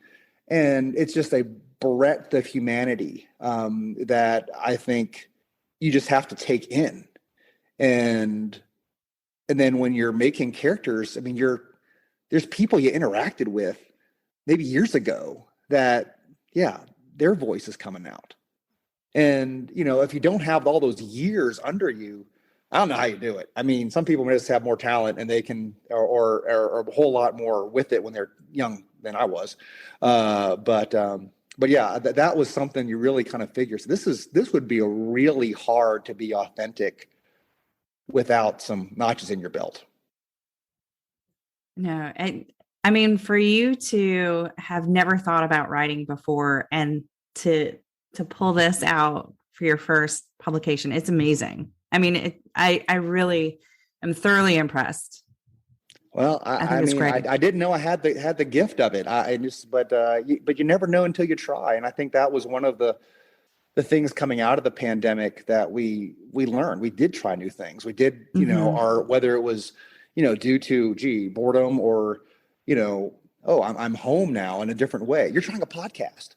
And it's just a breadth of humanity that I think you just have to take in. And then when you're making characters, I mean, there's people you interacted with maybe years ago that, their voice is coming out. And, if you don't have all those years under you, I don't know how you do it. I mean, some people may just have more talent and they can, or a whole lot more with it when they're young than I was. But yeah, that was something you really kind of figure. So this would be a really hard to be authentic without some notches in your belt. No, I mean, for you to have never thought about writing before and to pull this out for your first publication, it's amazing. I mean, I really am thoroughly impressed. Well, I mean, I didn't know I had the gift of it. But you never know until you try. And I think that was one of the things coming out of the pandemic that we learned. We did try new things. We did, whether it was, due to boredom or, I'm home now in a different way. You're trying a podcast.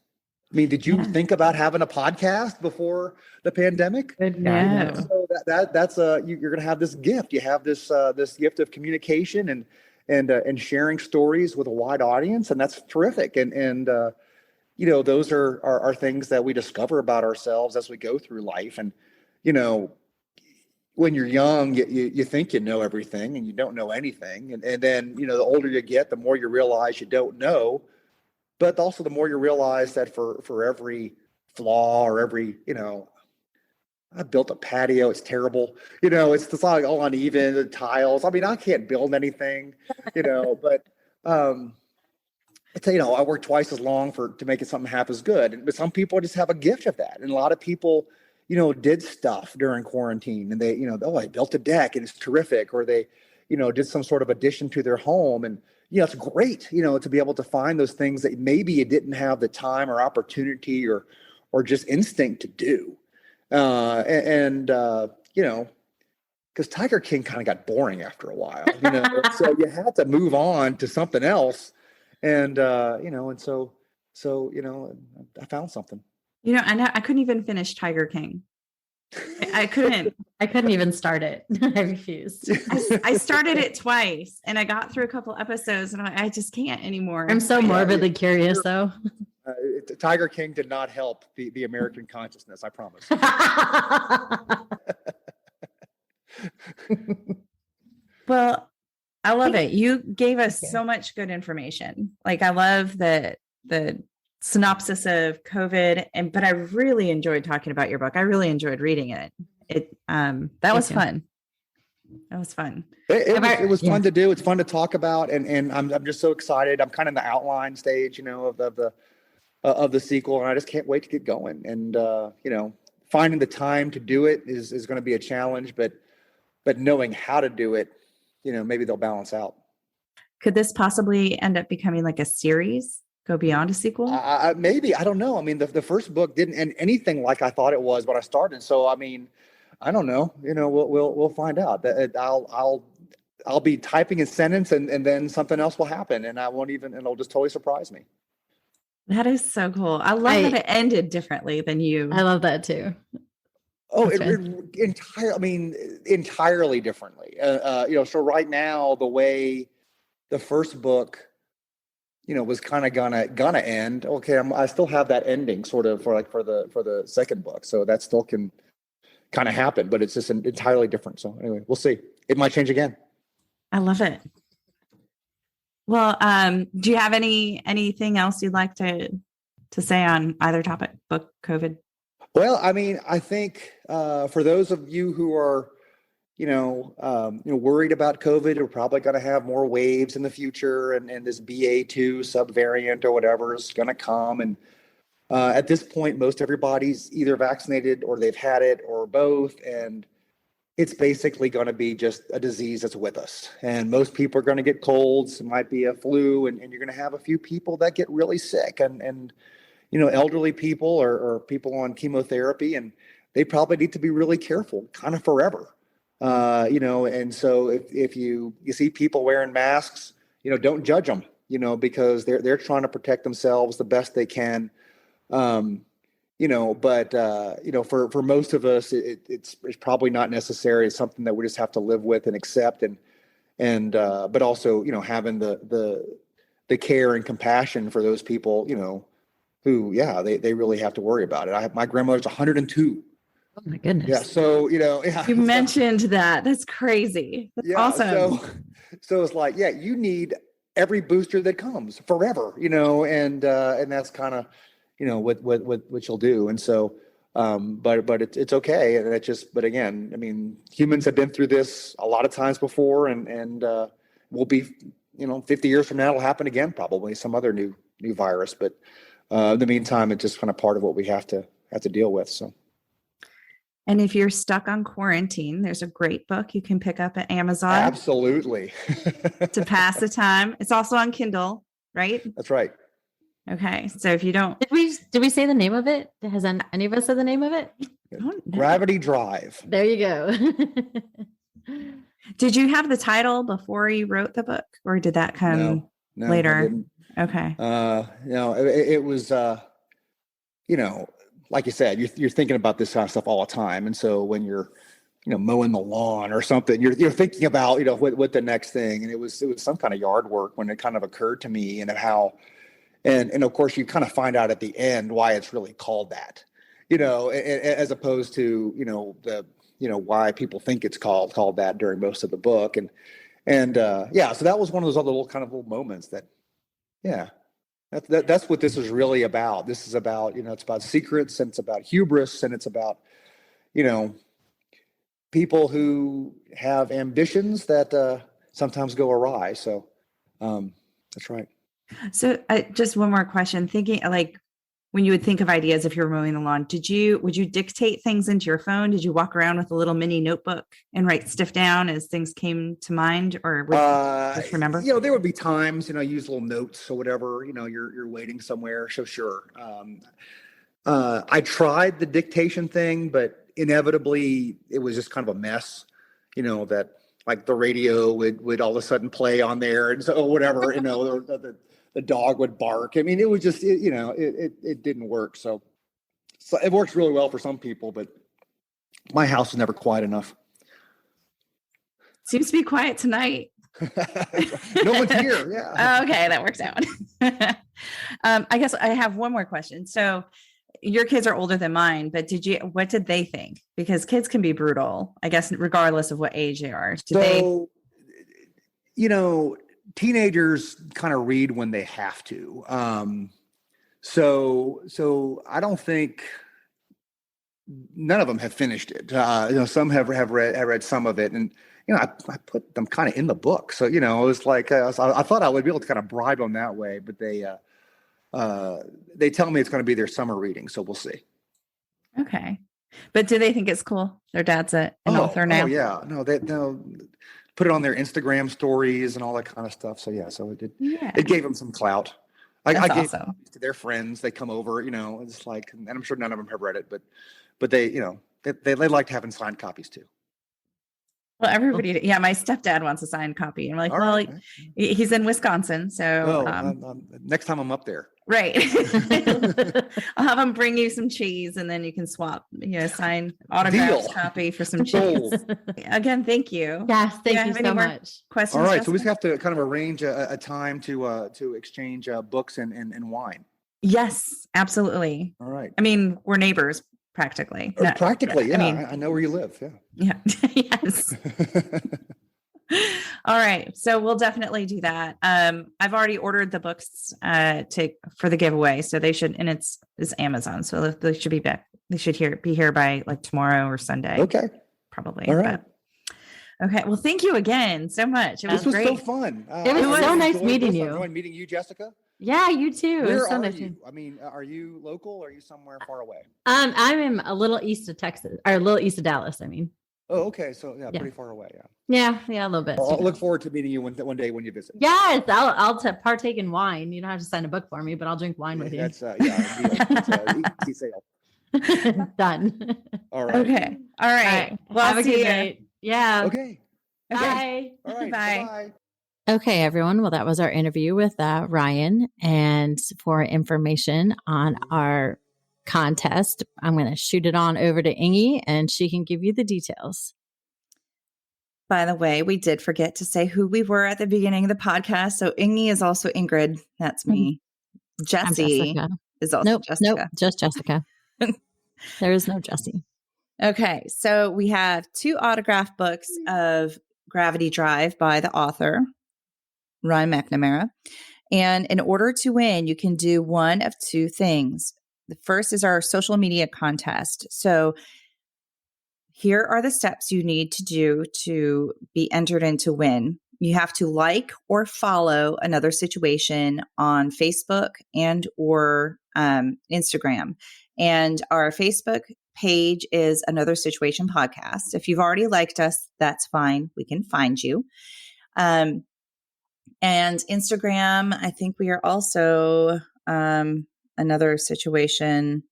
I mean, did you think about having a podcast before the pandemic? No. So that's you're going to have this gift. You have this gift of communication and sharing stories with a wide audience, and that's terrific. And those are things that we discover about ourselves as we go through life. And when you're young, you think you know everything, and you don't know anything. And then the older you get, the more you realize you don't know. but also the more you realize that for every flaw or every, I built a patio, it's terrible. It's like all uneven, the tiles. I mean, I can't build anything, but I work twice as long to make it something half as good. But some people just have a gift of that. And a lot of people, did stuff during quarantine, and they, I built a deck and it's terrific, or they, did some sort of addition to their home. And, it's great, to be able to find those things that maybe you didn't have the time or opportunity or just instinct to do. Because Tiger King kind of got boring after a while, so you had to move on to something else. And, I found something. I couldn't even finish Tiger King. I couldn't. I couldn't even start it. I refused. I started it twice and I got through a couple episodes and I just can't anymore. I'm so morbidly curious though. Tiger King did not help the American consciousness, I promise. Well, I love it. You gave us so much good information. Like, I love the synopsis of COVID, but I really enjoyed talking about your book. I really enjoyed reading it. That was fun. That was fun. It was fun to do. It's fun to talk about, and I'm just so excited. I'm kind of in the outline stage, of the sequel, and I just can't wait to get going. And finding the time to do it is going to be a challenge, but knowing how to do it, maybe they'll balance out. Could this possibly end up becoming like a series, go beyond a sequel? Maybe. I don't know. I mean, the first book didn't end anything like I thought it was when I started. So, I mean, I don't know. We'll find out. I'll be typing a sentence and then something else will happen, and it'll just totally surprise me. That is so cool. I love that it ended differently than you. I love that too. Oh, entirely differently. So right now, the way the first book, was kind of gonna end. Okay, I still have that ending sort of for the second book, so that still can kind of happen, but it's just entirely different. So anyway, we'll see. It might change again. I love it. Well, do you have anything else you'd like to say on either topic, book, COVID? Well, I mean, I think for those of you who are, worried about COVID, we're probably going to have more waves in the future, and this BA2 subvariant or whatever is going to come. And at this point, most everybody's either vaccinated or they've had it or both, and it's basically going to be just a disease that's with us. And most people are going to get colds. It might be a flu, and you're going to have a few people that get really sick, and elderly people or people on chemotherapy, and they probably need to be really careful kind of forever. And so if you see people wearing masks, don't judge them, because they're trying to protect themselves the best they can. But for most of us, it's probably not necessary. It's something that we just have to live with and accept, but also, having the care and compassion for those people, who, they really have to worry about it. My grandmother's 102. Oh my goodness. Yeah. So, you mentioned that. That's crazy. That's awesome. So it's like, you need every booster that comes forever, and that's kind of, what you'll do. And so, but it's okay. And but again, I mean, humans have been through this a lot of times before, and we'll be, 50 years from now, it'll happen again, probably some other new virus. But in the meantime, it's just kind of part of what we have to deal with. So. And if you're stuck on quarantine, there's a great book you can pick up at Amazon. Absolutely. To pass the time. It's also on Kindle, right? That's right. Okay. So if you don't. Did we say the name of it? Has any of us said the name of it? Gravity Drive. There you go. Did you have the title before you wrote the book, or did that come later? Okay. It was, like you said, you're thinking about this kind of stuff all the time. And so when you're, mowing the lawn or something, you're thinking about, what the next thing. And it was some kind of yard work when it kind of occurred to me, and how, and of course you kind of find out at the end why it's really called that, as opposed to, why people think it's called that during most of the book. So that was one of those other little moments that, That's what this is really about. This is about, it's about secrets, and it's about hubris, and it's about, people who have ambitions that sometimes go awry. So that's right. So just one more question, thinking like when you would think of ideas, if you were mowing the lawn, would you dictate things into your phone? Did you walk around with a little mini notebook and write stuff down as things came to mind, or would you just remember? There would be times, use little notes or whatever, you're waiting somewhere. So sure. I tried the dictation thing, but inevitably it was just kind of a mess, that like the radio would all of a sudden play on there, and so whatever, the dog would bark. I mean, it was just, it didn't work. So it works really well for some people, but my house is never quiet enough. Seems to be quiet tonight. No one's here. Yeah. Okay, that works out. I guess I have one more question. So your kids are older than mine, but what did they think? Because kids can be brutal, I guess, regardless of what age they are. Teenagers kind of read when they have to. So I don't think none of them have finished it. Some have read some of it, and I put them kind of in the book. So it was like I thought I would be able to kind of bribe them that way, but they tell me it's going to be their summer reading, so we'll see. Okay, but do they think it's cool? Their dad's an author now. Oh yeah, no, they'll put it on their Instagram stories and all that kind of stuff. So yeah, so it gave them some clout. I gave awesome. it to their friends. They come over, it's like, and I'm sure none of them have read it, but they, they liked having signed copies too. Well, everybody, my stepdad wants a signed copy. And I'm like, he's in Wisconsin. So next time I'm up there. Right. I'll have him bring you some cheese, and then you can swap, sign autographed copy for some cheese. Again, thank you. Yes, thank you so much. Questions? All right. So we just have to kind of arrange a time to exchange books and wine. Yes, absolutely. All right. I mean, we're neighbors. Practically. Practically, yeah. I know where you live. Yeah. Yes. All right. So we'll definitely do that. I've already ordered the books for the giveaway. So they should, and it's Amazon. So they should be back. They should be here by like tomorrow or Sunday. Okay. Probably. All right. Okay. Well, thank you again so much. This was great. So fun. It was so nice meeting you. Enjoyed meeting you, Jessica. Yeah, you too. Where are you? I mean, are you local or are you somewhere far away? I'm in a little east of Texas, or a little east of Dallas, I mean. Oh, okay. So pretty far away. Yeah, a little bit. I'll look forward to meeting you one day when you visit. Yes, I'll partake in wine. You don't have to sign a book for me, but I'll drink wine with you. That's easy sale. Done. All right. Okay. All right. Well, have a good night. Yeah. Okay. Bye. All right. Bye. Okay, everyone. Well, that was our interview with Ryan. And for information on our contest, I'm going to shoot it on over to Ingy, and she can give you the details. By the way, we did forget to say who we were at the beginning of the podcast. So Ingy is also Ingrid. That's me. Jessie is also Jessica. Nope, just Jessica. There is no Jessie. Okay, so we have 2 autographed books of Gravity Drive by the author, Ryan McNamara. And in order to win, you can do one of 2 things. The first is our social media contest. So here are the steps you need to do to be entered in to win. You have to like or follow Another Situation on Facebook and or Instagram. And our Facebook page is Another Situation Podcast. If you've already liked us, that's fine. We can find you. And Instagram, I think we are also Another Situation.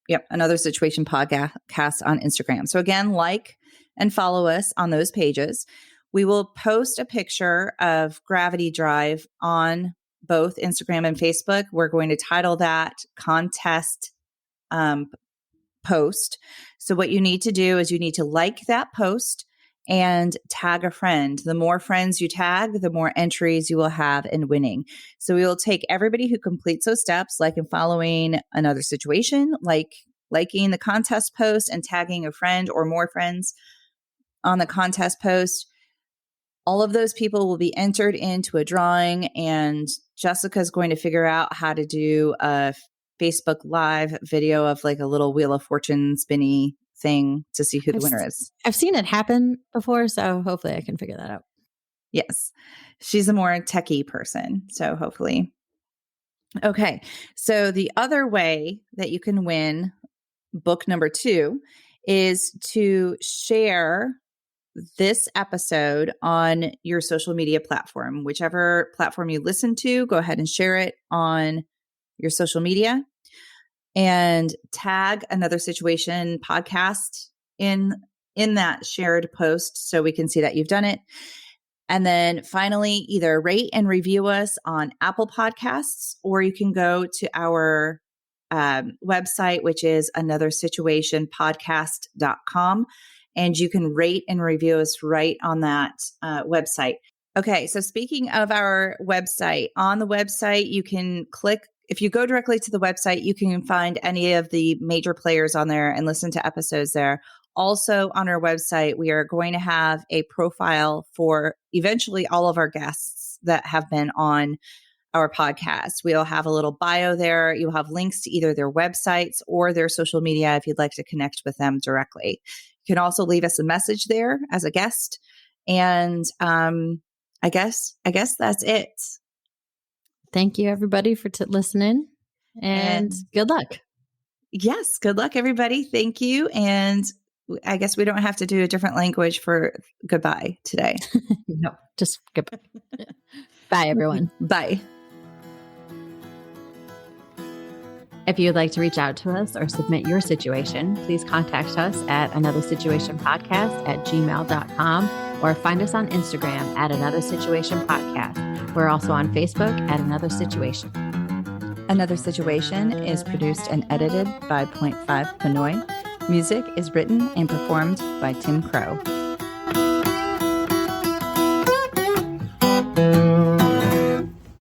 Yep, Another Situation Podcast on Instagram. So again, like and follow us on those pages. We will post a picture of Gravity Drive on both Instagram and Facebook. We're going to title that contest post. So what you need to do is you need to like that post and tag a friend. The more friends you tag, the more entries you will have in winning. So we will take everybody who completes those steps, like and following Another Situation, liking the contest post and tagging a friend or more friends on the contest post. All of those people will be entered into a drawing, and Jessica's going to figure out how to do a Facebook Live video of like a little Wheel of Fortune spinny thing to see who the winner is. I've seen it happen before, so hopefully I can figure that out. Yes. She's a more techie person, so hopefully. Okay. So the other way that you can win book number 2 is to share this episode on your social media platform. Whichever platform you listen to, go ahead and share it on your social media and tag Another Situation podcast in that shared post so we can see that you've done it. And then finally, either rate and review us on Apple Podcasts, or you can go to our website, which is anothersituationpodcast.com. And you can rate and review us right on that website. Okay, so speaking of our website, on the website, you can click, if you go directly to the website, you can find any of the major players on there and listen to episodes there. Also on our website, we are going to have a profile for eventually all of our guests that have been on our podcast. We'll have a little bio there. You'll have links to either their websites or their social media if you'd like to connect with them directly. You can also leave us a message there as a guest. And I guess that's it. Thank you, everybody, for listening, and good luck. Yes, good luck, everybody. Thank you. And I guess we don't have to do a different language for goodbye today. No, just goodbye. Bye, everyone. Bye. If you'd like to reach out to us or submit your situation, please contact us at anothersituationpodcast@gmail.com or find us on Instagram at Another Situation Podcast. We're also on Facebook at Another Situation. Another Situation is produced and edited by Point 5 Pinoy. Music is written and performed by Tim Crow.